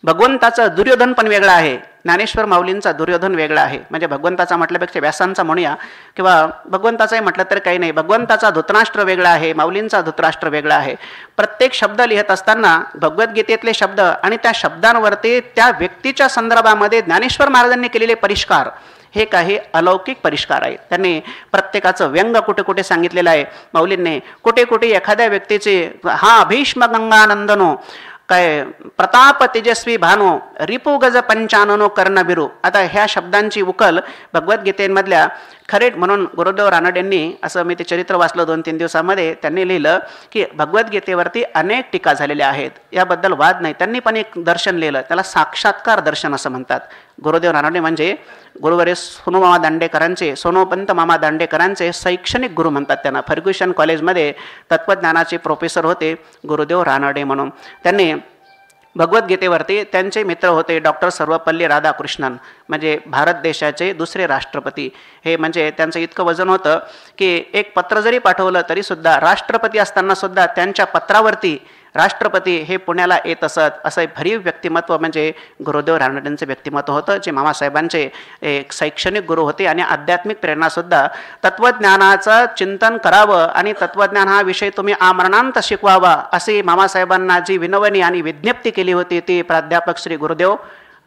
भगवंताचा दुर्योधन पण वेगळा आहे, ज्ञानेश्वर माऊलींचा दुर्योधन वेगळा आहे. म्हणजे भगवंताचा म्हटल्यापेक्षा व्यासांचा म्हणूया किंवा भगवंताचाही म्हटलं तर काही नाही. भगवंताचा धृतराष्ट्र वेगळा आहे, माऊलींचा धृतराष्ट्र वेगळा आहे. प्रत्येक शब्द लिहित असताना भगवद्गीतेतले शब्द आणि त्या शब्दांवरती त्या व्यक्तीच्या संदर्भामध्ये ज्ञानेश्वर महाराजांनी केलेले परिष्कार हे काही अलौकिक परिष्कार आहेत. त्यांनी प्रत्येकाचं व्यंग कुठे कुठे सांगितलेलं आहे. माऊलींनी कुठे कुठे एखाद्या व्यक्तीचे हा भीष्म गंगानंदनो काय प्रताप तेजस्वी भानो रिपू गज पंचाननो कर्णबिरू. आता ह्या शब्दांची उकल भगवद्गीतेमधल्या खरे म्हणून गुरुदेव रानडेंनी असं मी ते चरित्र वाचलं 2-3 दिवसामध्ये. त्यांनी लिहिलं की भगवद्गीतेवरती अनेक टीका झालेल्या आहेत, याबद्दल वाद नाही. त्यांनी पण एक दर्शन लिहिलं, त्याला साक्षात्कार दर्शन असं म्हणतात. गुरुदेव रानडे म्हणजे गुरुवारे सोनोपंत मामा दांडेकरांचे शैक्षणिक गुरु म्हणतात त्यांना. फर्ग्युसन कॉलेजमध्ये तत्त्वज्ञानाचे प्रोफेसर होते गुरुदेव रानडे म्हणून. त्यांनी भगवद्गीतेवरती त्यांचे मित्र होते डॉक्टर सर्वपल्ली राधाकृष्णन, म्हणजे भारत देशाचे दुसरे राष्ट्रपती. हे म्हणजे त्यांचं इतकं वजन होतं की एक पत्र जरी पाठवलं तरीसुद्धा राष्ट्रपती असतानासुद्धा त्यांच्या पत्रावरती राष्ट्रपती हे पुण्याला येत असत. असं भरीव व्यक्तिमत्व म्हणजे गुरुदेव रानडेंचं व्यक्तिमत्व होतं, जे मामासाहेबांचे एक शैक्षणिक गुरु होते आणि आध्यात्मिक प्रेरणासुद्धा. तत्त्वज्ञानाचं चिंतन करावं आणि तत्त्वज्ञान हा विषय तुम्ही आमरणांत शिकवावा अशी मामासाहेबांना जी विनवणी आणि विज्ञप्ती केली होती ती प्राध्यापक श्री गुरुदेव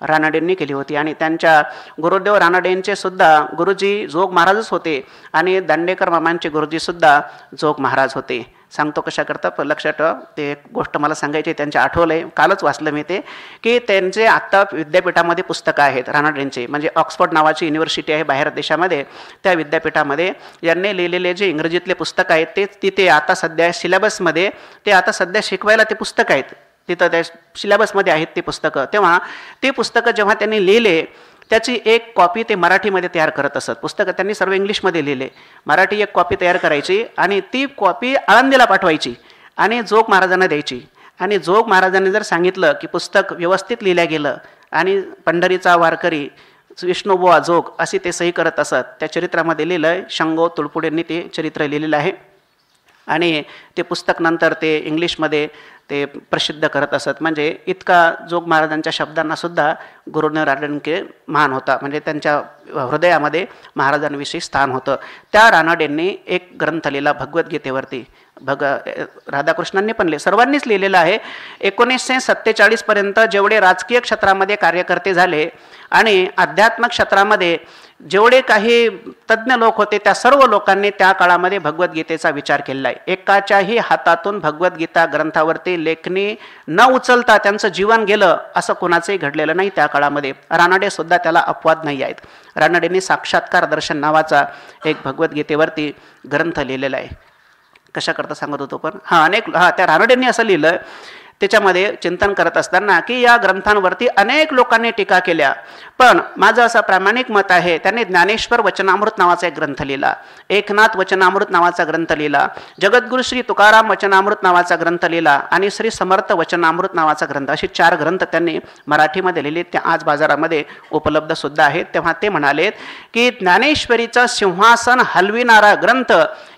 रानडेंनी केली होती. आणि त्यांच्या गुरुदेव रानडेंचे सुद्धा गुरुजी जोग महाराजच होते आणि दांडेकर मामांचे गुरुजीसुद्धा जोग महाराज होते. सांगतो कशा करता पण लक्षात ठेवा. ते एक गोष्ट मला सांगायची, त्यांचे आठवलं आहे, कालच वाचलं मी ते, की त्यांचे आत्ता विद्यापीठामध्ये पुस्तकं आहेत रानडेंचे, म्हणजे ऑक्सफर्ड नावाची युनिव्हर्सिटी आहे बाहेर देशामध्ये, त्या विद्यापीठामध्ये यांनी लिहिलेले जे इंग्रजीतले पुस्तकं आहेत ते तिथे आता सध्या सिलेबसमध्ये, ते आता सध्या शिकवायला ते पुस्तकं आहेत तिथं, त्या सिलेबसमध्ये आहेत ती पुस्तकं. तेव्हा ती पुस्तकं जेव्हा त्यांनी लिहिले त्याची एक कॉपी ते मराठीमध्ये तयार करत असत. पुस्तकं त्यांनी सर्व इंग्लिशमध्ये लिहिले, मराठी एक कॉपी तयार करायची आणि ती कॉपी आळंदीला पाठवायची आणि जोग महाराजांना द्यायची. आणि जोग महाराजांनी जर सांगितलं की पुस्तक व्यवस्थित लिहिलं गेलं आणि पंढरीचा वारकरी विष्णुबुवा जोग अशी ते सही करत असत. त्या चरित्रामध्ये लिहिलं आहे, शंगो तुळपुडेंनी ते चरित्र लिहिलेलं आहे आणि ते पुस्तक नंतर ते इंग्लिशमध्ये ते प्रसिद्ध करत असत. म्हणजे इतका जोग महाराजांच्या शब्दांनासुद्धा गुरुदेव रानडे मान होता, म्हणजे त्यांच्या हृदयामध्ये महाराजांविषयी स्थान होतं. त्या रानडेंनी एक ग्रंथ लिहिला भगवद्गीतेवरती. राधाकृष्णांनी पण सर्वांनीच लिहिलेलं आहे. 1947 पर्यंत जेवढे राजकीय क्षेत्रामध्ये कार्यकर्ते झाले आणि अध्यात्म क्षेत्रामध्ये जेवढे काही तज्ज्ञ लोक होते त्या सर्व लोकांनी त्या काळामध्ये भगवद्गीतेचा विचार केलेला आहे. एकाच्याही हातातून भगवद्गीता ग्रंथावरती लेखणी न उचलता त्यांचं जीवन गेलं असं कोणाचंही घडलेलं नाही त्या काळामध्ये. रानडे सुद्धा त्याला अपवाद नाही आहेत. रानडेंनी साक्षात्कार दर्शन नावाचा एक भगवद्गीतेवरती ग्रंथ लिहिलेला आहे. कशा करता सांगत होतो पण त्या रानडेंनी असं लिहिलं त्याच्यामध्ये चिंतन करत असताना की या ग्रंथांवरती अनेक लोकांनी टीका केल्या, पण माझं असं प्रामाणिक मत आहे त्यांनी ज्ञानेश्वर वचनामृत नावाचा एक ग्रंथ लिहिला, एकनाथ वचनामृत नावाचा ग्रंथ लिहिला, जगद्गुरु श्री तुकाराम वचनामृत नावाचा ग्रंथ लिहिला आणि श्री समर्थ वचनामृत नावाचा ग्रंथ, अशी 4 ग्रंथ त्यांनी मराठीमध्ये लिहिले. ते आज बाजारामध्ये उपलब्ध सुद्धा आहेत. तेव्हा ते म्हणालेत की ज्ञानेश्वरीचं सिंहासन हलविणारा ग्रंथ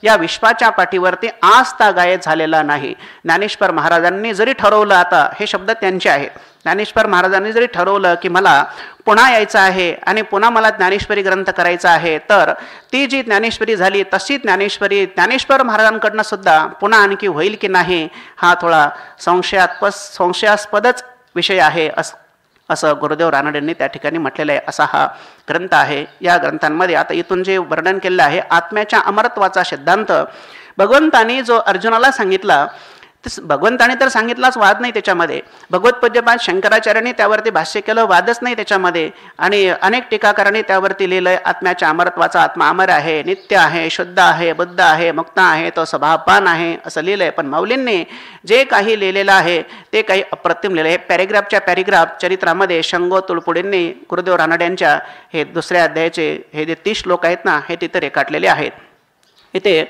या विश्वाच्या पाठीवरती आज तागायत झालेला नाही. ज्ञानेश्वर महाराजांनी जरी ठरवलं, आता हे शब्द त्यांचे आहेत, ज्ञानेश्वर महाराजांनी जरी ठरवलं की मला पुन्हा यायचं आहे आणि पुन्हा मला ज्ञानेश्वरी ग्रंथ करायचा आहे, तर ती जी ज्ञानेश्वरी झाली तशी ज्ञानेश्वरी ज्ञानेश्वर महाराजांकडनं सुद्धा पुन्हा आणखी होईल की नाही हा थोडा संशयास्पदच विषय आहे असं गुरुदेव रानडेंनी त्या ठिकाणी म्हटलेलं आहे. असा हा ग्रंथ आहे. या ग्रंथांमध्ये आता इथून जे वर्णन केलेलं आहे आत्म्याच्या अमरत्वाचा सिद्धांत भगवंतानी जो अर्जुनाला सांगितला, भगवंताने तर सांगितलाच, वाद नाही त्याच्यामध्ये. भगवतपूज्यपाद शंकराचार्यांनी त्यावरती भाष्य केलं, वादच नाही त्याच्यामध्ये. आणि अनेक टीकाकारांनी त्यावरती लिहिलंय आत्म्याच्या अमरत्वाचा, आत्मा अमर आहे, नित्य आहे, शुद्ध आहे, बुद्ध आहे, मुक्त आहे, तो स्वभावपान आहे असं लिहिलंय. पण माऊलींनी जे काही लिहिलेलं आहे ते काही अप्रतिम लिहिलं आहे. पॅरेग्राफच्या पॅरेग्राफ चरित्रामध्ये शंगो तुळपुडेंनी गुरुदेव रानड्यांच्या हे 2ऱ्या अध्यायाचे हे जे 30 श्लोक आहेत ना, हे तिथे रेखाटलेले आहेत. इथे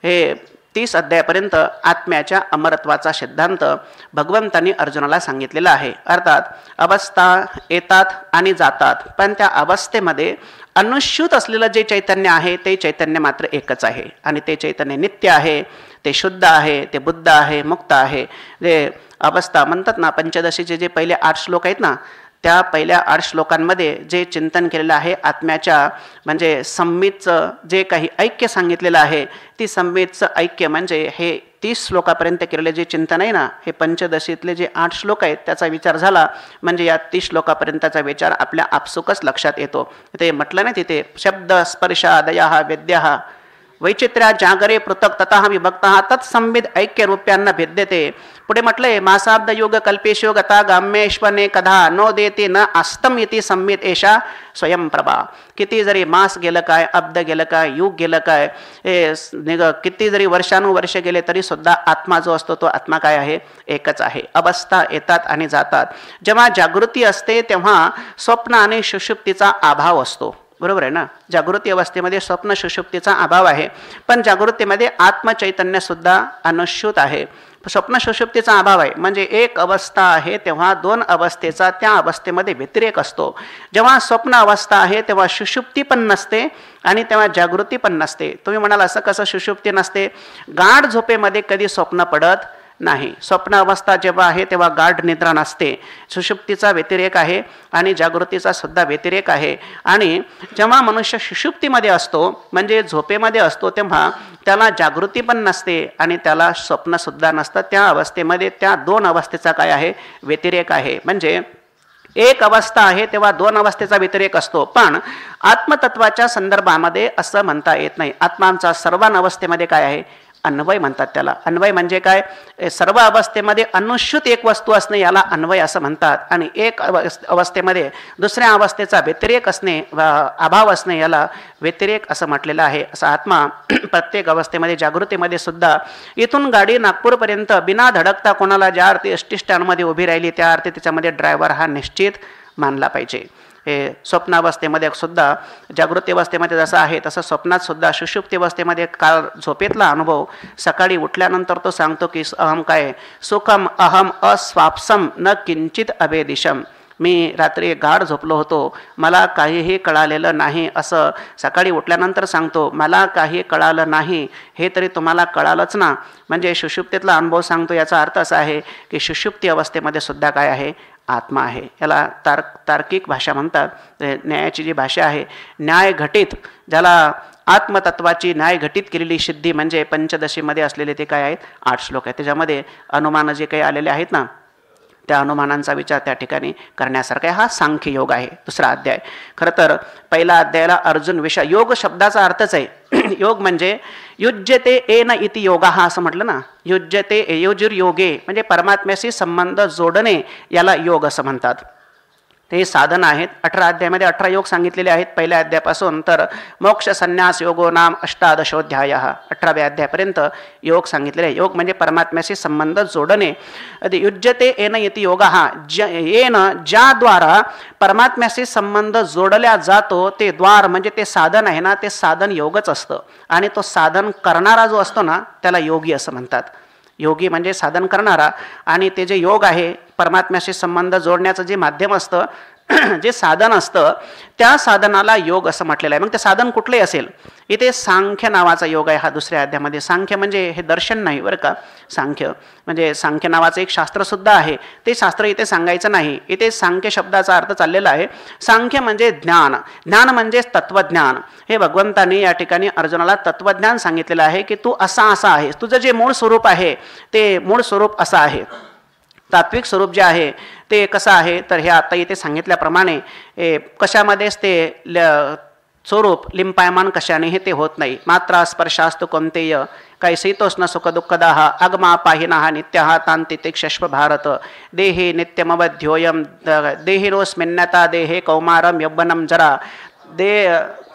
हे 30 अध्यायापर्यंत आत्म्याच्या अमरत्वाचा सिद्धांत भगवंतांनी अर्जुनाला सांगितलेला आहे. अर्थात अवस्था येतात आणि जातात, पण त्या अवस्थेमध्ये अनुश्यूत असलेलं जे चैतन्य आहे ते चैतन्य मात्र एकच आहे आणि ते चैतन्य नित्य आहे, ते शुद्ध आहे, ते बुद्ध आहे, मुक्त आहे. जे अवस्था म्हणतात ना, पंचदशीचे जे पहिले 8 श्लोक आहेत ना, त्या पहिल्या 8 श्लोकांमध्ये जे चिंतन केलेलं आहे आत्म्याच्या म्हणजे संमितचं जे काही ऐक्य सांगितलेलं आहे, ती संमितचं ऐक्य म्हणजे हे 30 श्लोकापर्यंत केलेले जे चिंतन आहे ना, हे पंचदशीतले जे 8 श्लोक आहेत त्याचा विचार झाला म्हणजे या 30 श्लोकापर्यंतचा विचार आपल्या आपसुकच लक्षात येतो. ते म्हटलं ना तिथे शब्द स्पर्शादया वेद्या वैचित्र्या जागरे पृथक ततः विभक्त तत्संविद ऐक्य रूप्यांना भिद्यते. पुढे म्हटलंय मासाब्द युग कल्पेशो गता गाम्येश्वने कधा नो देते न अस्तम इति संमित एषा स्वयंप्रभा. किती जरी मास गेलं काय, अब्द गेलं काय, युग गेलं काय, किती जरी वर्षानुवर्ष गेले तरी सुद्धा आत्मा जो असतो तो आत्मा काय आहे, एकच आहे. अवस्था येतात आणि जातात. जेव्हा जागृती असते तेव्हा स्वप्न आणि सुषुप्तीचा अभाव असतो, बरोबर आहे ना. जागृती अवस्थेमध्ये स्वप्न सुषुप्तीचा अभाव आहे, पण जागृतीमध्ये आत्मचैतन्य सुद्धा अनुश्यूत आहे. स्वप्न सुषुप्तीचा अभाव आहे. म्हणजे एक अवस्था आहे तेव्हा दोन अवस्थेचा त्या अवस्थेमध्ये व्यतिरेक असतो. जेव्हा स्वप्न अवस्था आहे तेव्हा सुषुप्ती पण नसते आणि तेव्हा जागृती पण नसते. तुम्ही म्हणाल असं कसं सुषुप्ती नसते? गाढ झोपेमध्ये कधी स्वप्न पडत नाही. स्वप्न अवस्था जेव्हा आहे तेव्हा गाढ निद्रा नसते. सुषुप्तीचा व्यतिरेक आहे आणि जागृतीचा सुद्धा व्यतिरेक आहे. आणि जेव्हा मनुष्य सुषुप्तीमध्ये असतो म्हणजे झोपेमध्ये असतो तेव्हा त्याला जागृती पण नसते आणि त्याला स्वप्नसुद्धा नसतं. त्या अवस्थेमध्ये त्या दोन अवस्थेचा काय आहे? व्यतिरेक आहे. म्हणजे एक अवस्था आहे तेव्हा दोन अवस्थेचा व्यतिरेक असतो. पण आत्मतत्वाच्या संदर्भामध्ये असं म्हणता येत नाही. आत्मांचा सर्वान अवस्थेमध्ये काय आहे? अन्वय म्हणतात त्याला. अन्वय म्हणजे काय? सर्व अवस्थेमध्ये अनुश्रुत एक वस्तू असणे याला अन्वय असं म्हणतात. आणि एक अवस्थेमध्ये दुसऱ्या अवस्थेचा व्यतिरेक असणे, अभाव असणे याला व्यतिरेक असं म्हटलेलं आहे. असा आत्मा प्रत्येक अवस्थेमध्ये जागृतीमध्ये सुद्धा इथून गाडी नागपूरपर्यंत बिना धडकता कोणाला ज्या अर्थी एसटी स्टँडमध्ये उभी राहिली त्या अर्थी त्याच्यामध्ये ड्रायव्हर हा निश्चित मानला पाहिजे. हे स्वप्नावस्थेमध्ये सुद्धा जागृती अवस्थेमध्ये जसं आहे तसं स्वप्नात सुद्धा सुषुप्ती अवस्थेमध्ये काल झोपेतला अनुभव सकाळी उठल्यानंतर तो सांगतो की अहम काय? सुखम अहम अस्वाप्सम न किंचित अभेदिशम. मी रात्री गाढ झोपलो होतो, मला काहीही कळालेलं नाही असं सकाळी उठल्यानंतर सांगतो. मला काही कळालं नाही हे तरी तुम्हाला कळालंच ना. म्हणजे सुषुप्तीतला अनुभव सांगतो. याचा अर्थ असा आहे की सुषुप्ती अवस्थेमध्ये सुद्धा काय आहे? आत्मा आहे. याला तार्किक भाषा म्हणतात. न्यायाची जी भाषा आहे, न्याय घटित, ज्याला आत्मतत्वाची न्याय घटित केलेली सिद्धी म्हणजे पंचदशीमध्ये असलेले ते काय आहेत? 8 श्लोक आहेत. त्याच्यामध्ये अनुमान जे काही आलेले आहेत ना त्या अनुमानांचा विचार त्या ठिकाणी करण्यासारखा आहे. हा सांख्य योग आहे. दुसरा अध्याय. खरं तर पहिला अध्यायाला अर्जुन विषय, योग शब्दाचा अर्थच आहे योग म्हणजे युज्यते एन इति योगा हा असं म्हटलं ना. युज्यते योगे म्हणजे परमात्म्याशी संबंध जोडणे याला योग असं म्हणतात. ते साधन आहेत. 18 अध्यायामध्ये 18 योग सांगितलेले आहेत पहिल्या अध्यायापासून तर मोक्ष संन्यास योगो नाम अष्टादशोध्याय 18व्या अध्यायापर्यंत योग सांगितलेले आहे. योग म्हणजे परमात्म्याशी संबंध जोडणे. युज्यते एन इति योगा हा येन ज्याद्वारा परमात्म्याशी संबंध जोडल्या जातो ते द्वार म्हणजे ते साधन आहे ना, ते साधन योगच असतं. आणि तो साधन करणारा जो असतो ना त्याला योगी असं म्हणतात. योगी म्हणजे साधन करणारा. आणि ते जे योग आहे परमात्म्याशी संबंध जोडण्याचं जे माध्यम असतं जे साधन असतं त्या साधनाला योग असं म्हटलेलं आहे. मग ते साधन कुठले असेल? इथे सांख्य नावाचा योग आहे हा दुसऱ्या अध्यायामध्ये. सांख्य म्हणजे हे दर्शन नाही बरं का. सांख्य म्हणजे सांख्य नावाचं एक शास्त्रसुद्धा आहे. ते शास्त्र इथे सांगायचं नाही. इथे सांख्य शब्दाचा अर्थ चाललेला आहे. सांख्य म्हणजे ज्ञान. ज्ञान म्हणजे तत्वज्ञान. हे भगवंतांनी या ठिकाणी अर्जुनाला तत्वज्ञान सांगितलेलं आहे की तू असा आहेस. तुझं जे मूळ स्वरूप आहे ते मूळ स्वरूप असं आहे. तात्विक स्वरूप जे आहे ते कसं आहे तर हे आता इथे सांगितल्याप्रमाणे कशामध्येच ते स्वरूप लिंपायमान कशानेही ते होत नाही. मात्रा स्पर्शास्तु कौंतेय काही शीतोष्ण सुख दुःखदाह आगमा पाहिना नित्यः तांती तिक्षस्व भारत देहे नित्यमवध्योयम देहिनोस्मिन्नता देहे कौमारम यौवनम जरा दे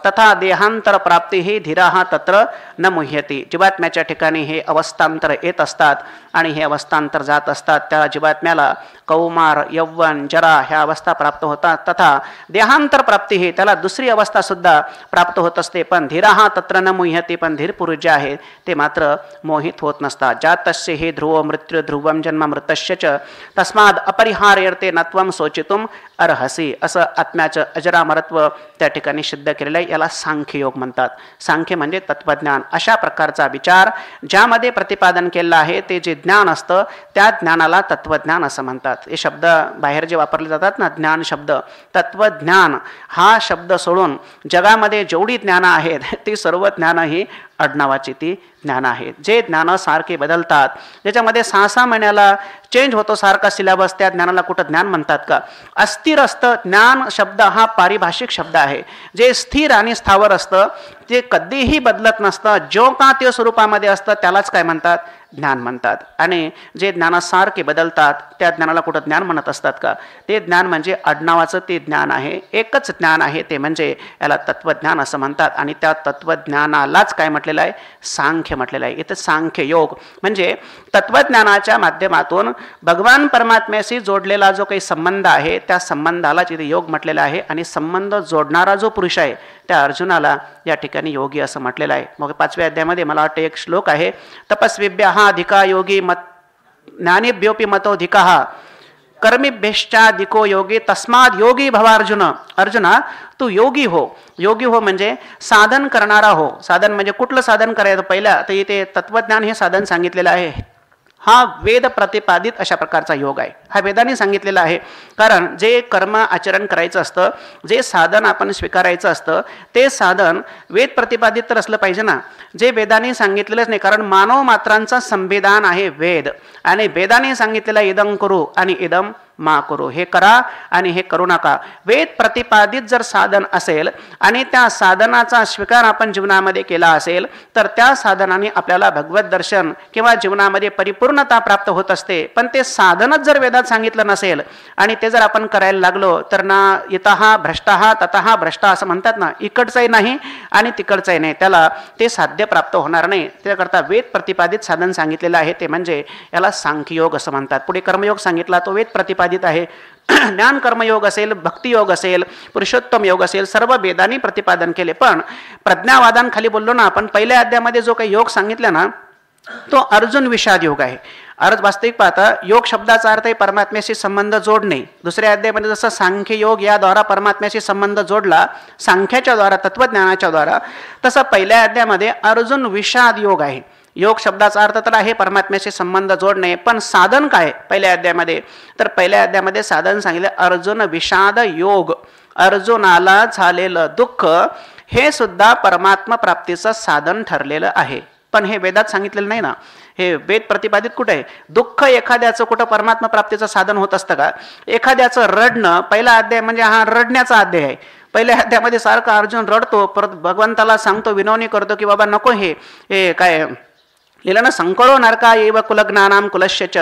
तथा देहांतर प्राप्ती ही धीरा तत्र न मुह्यती. जीवात्म्याच्या ठिकाणी हे अवस्थांतर येत असतात आणि हे अवस्थांतर जात असतात. त्या जीवात्म्याला कौमार यौवन जरा ह्या अवस्था प्राप्त होतात. तथा देहांतर प्राप्ती ही त्याला दुसरी अवस्था सुद्धा प्राप्त होत असते. पण धीरा तत्र न मुह्यती. पण धीर पुरुष जे आहे ते मात्र मोहित होत नसतात. जातस्य हे ध्रुव मृत्यू ध्रुवम जन्म मृतस्य च तस्माद अपरिहार्यते नत्वम सोचितुम अर्हसी. असं आत्म्याचं अजरामरत्व त्या ठिकाणी सिद्ध केलेलं आहे. याला सांख्ययोग म्हणतात. सांख्य म्हणजे तत्वज्ञान. अशा प्रकारचा विचार ज्यामध्ये प्रतिपादन केलेलं आहे ते जे ज्ञान असतं त्या ज्ञानाला तत्वज्ञान असं म्हणतात. हे शब्द बाहेर जे वापरले जातात ना ज्ञान शब्द, तत्वज्ञान हा शब्द सोडून जगामध्ये जेवढी ज्ञानं आहेत ती सर्व ज्ञानं ही आडनावाची ती ज्ञान आहेत. जे ज्ञानं सारखे बदलतात, ज्याच्यामध्ये 6-6 महिन्याला चेंज होतो सारखा सिलेबस, त्या ज्ञानाला कुठं ज्ञान म्हणतात का? अस्थिर असतं. ज्ञान शब्द हा पारिभाषिक शब्द आहे. जे स्थिर आणि स्थावर असतं ते कधीही बदलत नसतं. जो का ते स्वरूपामध्ये असतं त्यालाच काय म्हणतात? ज्ञान म्हणतात. आणि जे ज्ञानासारखे बदलतात त्या ज्ञानाला कुठं ज्ञान म्हणत असतात का? ते ज्ञान म्हणजे आडनावाचं ते ज्ञान आहे. एकच ज्ञान आहे ते म्हणजे याला तत्वज्ञान असं म्हणतात. आणि त्या तत्वज्ञानालाच काय म्हटलेलं आहे? सांख्य म्हटलेलं आहे. इथं सांख्य योग म्हणजे तत्वज्ञानाच्या माध्यमातून भगवान परमात्म्याशी जोडलेला जो काही संबंध आहे त्या संबंधालाच इथे योग म्हटलेला आहे. आणि संबंध जोडणारा जो पुरुष आहे त्या अर्जुनाला या ठिकाणी योगी असं म्हटलेलं आहे. मग 5व्या अध्यायामध्ये मला वाटतं एक श्लोक आहे, तपस्विभ्य हा अधिका योगी ज्ञानेभ्योपि मतोधिकः कर्मिभ्यश्चाधिको योगी तस्माद योगी भवार्जुन. अर्जुना तू योगी हो. योगी हो म्हणजे साधन करणारा हो. साधन म्हणजे कुठलं साधन करायचं? पहिल्या तर इथे तत्वज्ञान हे साधन सांगितलेलं आहे. हा वेद प्रतिपादित अशा प्रकारचा योग आहे. हा वेदाने सांगितलेला आहे. कारण जे कर्म आचरण करायचं असतं, जे साधन आपण स्वीकारायचं असतं, ते साधन वेद प्रतिपादित तर असलं पाहिजे ना. जे वेदाने सांगितलेलंच नाही. कारण मानव मात्रांचा संविधान आहे वेद, आणि वेदाने सांगितलेलं इदं करू आणि इदं मा करू, हे करा आणि हे करू नका. वेद प्रतिपादित जर साधन असेल आणि त्या साधनाचा स्वीकार आपण जीवनामध्ये केला असेल तर त्या साधनाने आपल्याला भगवत दर्शन किंवा जीवनामध्ये परिपूर्णता प्राप्त होत असते. पण ते साधनच जर वेदात सांगितलं नसेल आणि ते जर आपण करायला लागलो तर ना इतः भ्रष्टः ततः भ्रष्ट असं म्हणतात ना, इकडचंही नाही आणि तिकडचंही नाही, त्याला ते साध्य प्राप्त होणार नाही. त्याकरता वेद प्रतिपादित साधन सांगितलेलं आहे, ते म्हणजे याला सांख्ययोग असं म्हणतात. पुढे कर्मयोग सांगितला, तो वेद प्रतिपादित आहे. ज्ञान कर्मयोग असेल, भक्तियोग असेल, पुरुषोत्तम योग असेल, सर्व वेदांनी प्रतिपादन केले. पण प्रज्ञावादांखाली बोललो ना आपण, पहिल्या अध्यायामध्ये जो काही योग सांगितला ना तो अर्जुन विषाद योग आहे. वास्तविक पाहता योग शब्दाचा अर्थ आहे परमात्म्याशी संबंध जोडणे. दुसऱ्या अध्यायामध्ये जसं सांख्य योग याद्वारा परमात्म्याशी संबंध जोडला सांख्याच्या द्वारा, तत्वज्ञानाच्या द्वारा, तसं पहिल्या अध्यायामध्ये अर्जुन विषाद योग आहे. योग शब्दाचा अर्थ तर आहे परमात्म्याशी संबंध जोडणे, पण साधन काय पहिल्या अध्यायामध्ये? तर पहिल्या अध्यायामध्ये साधन सांगितले अर्जुन विषाद योग. अर्जुनाला झालेलं दुःख हे सुद्धा परमात्मा प्राप्तीचं साधन ठरलेलं आहे. पण हे वेदात सांगितलेलं नाही ना. हे वेद प्रतिपादित कुठे आहे? दुःख एखाद्याचं कुठं परमात्मा प्राप्तीचं साधन होत असतं का? एखाद्याचं रडणं, पहिला अध्याय म्हणजे हा रडण्याचा अध्याय आहे. पहिल्या अध्यायामध्ये सारखा अर्जुन रडतो, परत भगवंताला सांगतो, विनवणी करतो की बाबा नको हे काय लिहिलं ना, संकळो नरका एव कुलज्ञानाम कुलश्च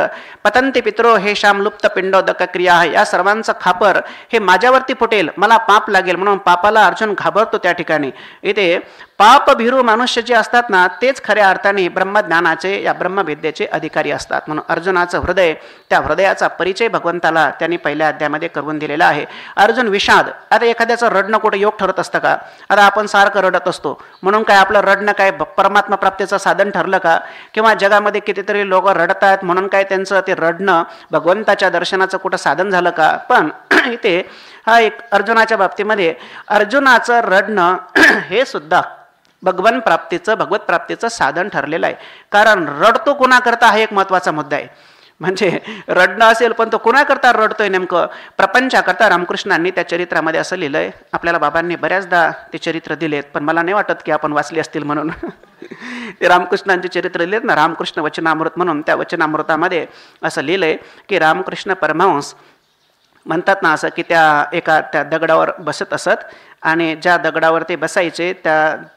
पतंती पित्रो हे श्याम लुप्त पिंडोदक क्रिया. या सर्वांचं खापर हे माझ्यावरती फुटेल, मला पाप लागेल, म्हणून पापाला अर्जुन घाबरतो. त्या ठिकाणी इथे पापभिरू मनुष्य जे असतात ना तेच खऱ्या अर्थाने ब्रह्मज्ञानाचे या ब्रह्मविद्येचे अधिकारी असतात. म्हणून अर्जुनाचं हृदय, त्या हृदयाचा परिचय भगवंताला त्यांनी पहिल्या अध्यायामध्ये करून दिलेला आहे. अर्जुन विषाद. आता एखाद्याचं रडणं कुठं योग ठरत असतं का? आता आपण सारखं रडत असतो म्हणून काय आपलं रडणं काय परमात्मा प्राप्तीचं साधन ठरलं का? किंवा जगामध्ये कितीतरी लोक रडत आहेत म्हणून काय त्यांचं ते रडणं भगवंताच्या दर्शनाचं कुठं साधन झालं का? पण इथे हा एक अर्जुनाच्या बाबतीमध्ये अर्जुनाचं रडणं हे सुद्धा भगवंत प्राप्तीचं साधन ठरलेलं आहे. कारण रडतो कुणाकरता हा एक महत्त्वाचा मुद्दा आहे. म्हणजे रडणं असेल पण तो कुणाकरता रडतोय नेमकं? प्रपंचाकरता. रामकृष्णांनी त्या चरित्रामध्ये असं लिहिलंय. आपल्याला बाबांनी बऱ्याचदा ते चरित्र दिलेत, पण मला नाही वाटत की आपण वाचले असतील म्हणून. ते रामकृष्णांचे चरित्र लिहिलेत ना, रामकृष्ण वचनामृत म्हणून. त्या वचनामृतामध्ये असं लिहिलंय की रामकृष्ण परमहंस म्हणतात ना असं की त्या दगडावर बसत असत आणि ज्या दगडावर ते बसायचे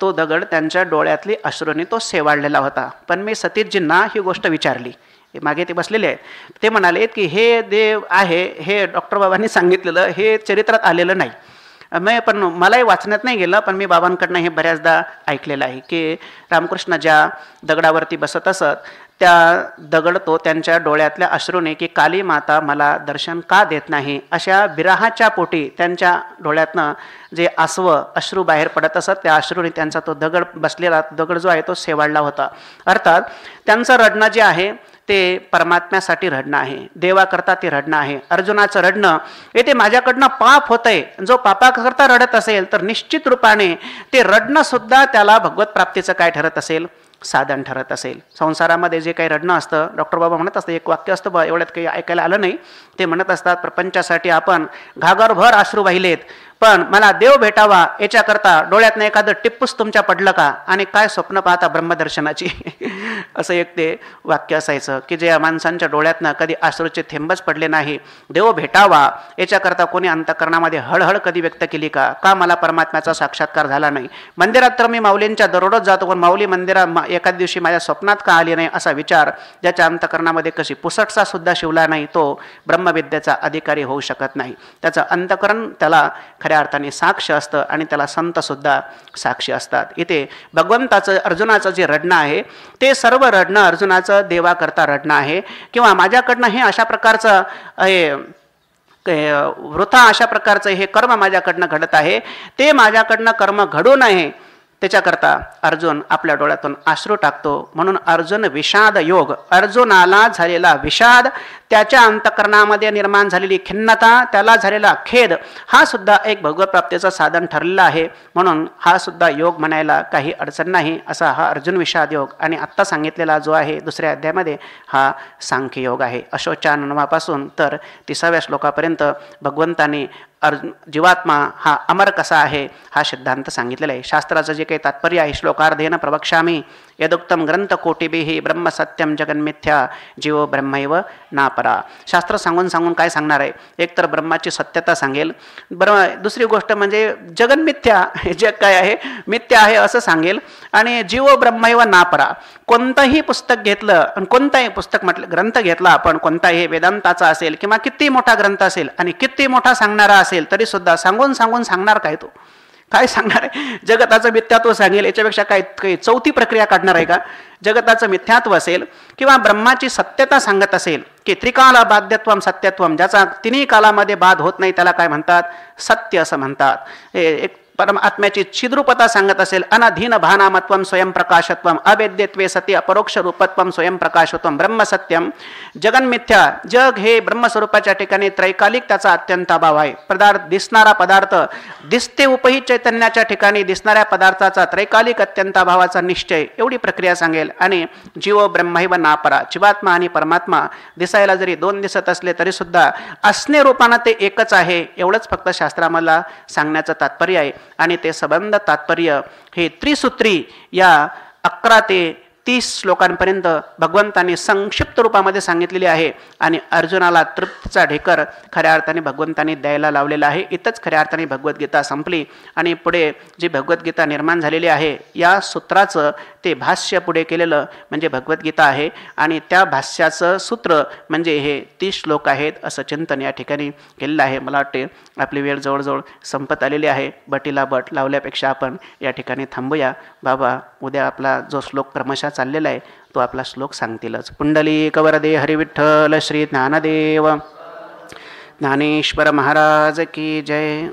तो दगड त्यांच्या डोळ्यातली अश्रूंनी तो शेवाळलेला होता. पण मी सतीशजींना ही गोष्ट विचारली, मागे ते बसलेले आहेत, ते म्हणाले की हे देव आहे हे डॉक्टर बाबांनी सांगितलेलं हे चरित्रात आलेलं नाही. पण मलाही वाचण्यात नाही गेलं, पण मी बाबांकडनं हे बऱ्याचदा ऐकलेलं आहे की रामकृष्ण ज्या दगडावरती बसत असत त्या दगड तो त्यांच्या डोळ्यातल्या अश्रूने की काली माता मला दर्शन का देत नाही अशा विराहाच्या पोटी त्यांच्या डोळ्यातनं जे अश्रू बाहेर पडत असत, त्या अश्रूने त्यांचा तो दगड जो आहे तो शेवाळला होता. अर्थात त्यांचं रडणं जे आहे ते परमात्म्यासाठी रडणं आहे, देवाकरता ते रडणं आहे. अर्जुनाचं रडणं येथे माझ्याकडनं पाप होतंय. जो पापाकरता रडत असेल तर निश्चित रूपाने ते रडणं सुद्धा त्याला भगवत प्राप्तीचं काय ठरत असेल? साधन ठरत असेल. संसारामध्ये जे काही रडणं असतं, डॉक्टर बाबा म्हणत असतं, एक वाक्य असतं बा, एवढ्यात काही ऐकायला आलं नाही, ते म्हणत असतात प्रपंचासाठी आपण घागरभर अश्रू वाहिलेत, पण मला देव भेटावा याच्याकरता डोळ्यातनं एखादं टिप्पूस तुमच्या पडलं का? आणि काय स्वप्न पाहता ब्रह्मदर्शनाची? असं एक ते वाक्य असायचं की जे माणसांच्या डोळ्यातनं कधी अश्रूचे थेंबच पडले नाही. देव भेटावा याच्याकरता कोणी अंतःकरणामध्ये हळहळ कधी व्यक्त केली का? का मला परमात्म्याचा साक्षात्कार झाला नाही? मंदिरात तर मी माऊलींच्या दररोज जातो, पण माऊली मंदिरात एखाद दिवशी माझ्या स्वप्नात का आली नाही असा विचार ज्याच्या अंतःकरणामध्ये कशी पुसटसा सुद्धा शिवला नाही तो ब्रह्मविद्येचा अधिकारी होऊ शकत नाही. त्याचं अंतःकरण त्याला खऱ्या अर्थाने साक्ष असतं आणि त्याला संत सुद्धा साक्षी असतात. इथे भगवंताचं अर्जुनाचं जे रडणं आहे ते सर्व रडणं अर्जुनाचं देवाकरता रडणं आहे. किंवा माझ्याकडनं हे अशा प्रकारचं वृथा अशा प्रकारचं हे कर्म माझ्याकडनं घडत आहे, ते माझ्याकडनं कर्म घडू नये त्याच्याकरता अर्जुन आपल्या डोळ्यातून अश्रू टाकतो. म्हणून अर्जुन विषाद योग, अर्जुनाला झालेला विषाद, त्याच्या अंतःकरणामध्ये निर्माण झालेली खिन्नता, त्याला झालेला खेद, हा सुद्धा एक भगवत प्राप्तीचं साधन ठरलेला आहे. म्हणून हा सुद्धा योग म्हणायला काही अडचण नाही. असा हा अर्जुन विषाद योग. आणि आत्ता सांगितलेला जो आहे दुसऱ्या अध्यायामध्ये हा सांख्य योग आहे. अशोचानमापासून तर 30व्या श्लोकापर्यंत भगवंताने जीवात्मा हा अमर कसा आहे हा सिद्धांत सांगितलेला आहे. शास्त्राचं जे काही तात्पर्य आहे श्लोकार्धेन प्रवक्ष्यामी यदुक्तम ग्रंथ कोटिभिः ब्रह्म सत्यम जगन्मिथ्या जीवो ब्रह्मैव नापरा. शास्त्र सांगून सांगून काय सांगणार आहे? एक तर ब्रह्माची सत्यता सांगेल, दुसरी गोष्ट म्हणजे जगन्मिथ्या, जग काय आहे मिथ्या आहे असं सांगेल, आणि जीवो ब्रह्मैव नापरा. कोणतंही पुस्तक घेतलं आणि कोणताही पुस्तक म्हटलं ग्रंथ घेतला आपण, कोणताही वेदांताचा असेल किंवा किती मोठा ग्रंथ असेल आणि किती मोठा सांगणारा असेल तरी सुद्धा सांगून सांगून सांगणार काय? तो काय सांगणार आहे? जगताचं मिथ्यात्व सांगेल, याच्यापेक्षा काही चौथी प्रक्रिया काढणार आहे का? जगताचं मिथ्यात्व असेल किंवा ब्रह्माची सत्यता सांगत असेल की त्रिकाल बाध्यत्वम सत्यत्वम, ज्याचा तिन्ही कालामध्ये बाध होत नाही त्याला काय म्हणतात? सत्य असं म्हणतात. एक परमात्म्याची छिद्रूपता सांगत असेल, अनधीन भानामत्वम स्वयंप्रकाशत्वम अवेद्यत्वे सती अपरोक्ष रूपत्वम स्वयंप्रकाशत्वम ब्रह्मसत्यम जगन्मिथ्या, जग हे ब्रह्मस्वरूपाच्या ठिकाणी त्रैकालिक त्याचा अत्यंत अभाव आहे. दिसणारा पदार्थ दिसते उपहित चैतन्याच्या ठिकाणी दिसणाऱ्या पदार्थाचा त्रैकालिक अत्यंत अभावाचा निश्चय, एवढी प्रक्रिया सांगेल. आणि जीव ब्रह्मैव नापरा, जीवात्मा आणि परमात्मा दिसायला जरी दोन दिसत असले तरी सुद्धा असणे रूपानं ते एकच आहे, एवढंच फक्त शास्त्राला सांगण्याचं तात्पर्य आहे. आणि ते संबंध तात्पर्य हे त्रिसूत्री या 11 ते 30 श्लोकांपर्यंत भगवंतांनी संक्षिप्त रूपामध्ये सांगितलेली आहे. आणि अर्जुनाला तृप्तीचा ढेकर खऱ्या अर्थाने भगवंतांनी द्यायला लावलेला आहे. इथंच खऱ्या अर्थाने भगवद्गीता संपली. आणि पुढे जी भगवद्गीता निर्माण झालेली आहे या सूत्राचं ते भाष्य पुढे केलेलं म्हणजे भगवद्गीता आहे. आणि त्या भाष्याचं सूत्र म्हणजे हे 30 श्लोक आहेत असं चिंतन या ठिकाणी केलेलं आहे. मला वाटते आपली वेळ जवळजवळ संपत आलेली आहे. बटीला बट लावल्यापेक्षा आपण या ठिकाणी थांबूया. बाबा उद्या आपला जो श्लोक क्रमशः चाललेला आहे तो आपला श्लोक सांगतीलच. पुंडलिक वरदे हरिविठ्ठल श्री ज्ञानदेव ज्ञानेश्वर महाराज की जय.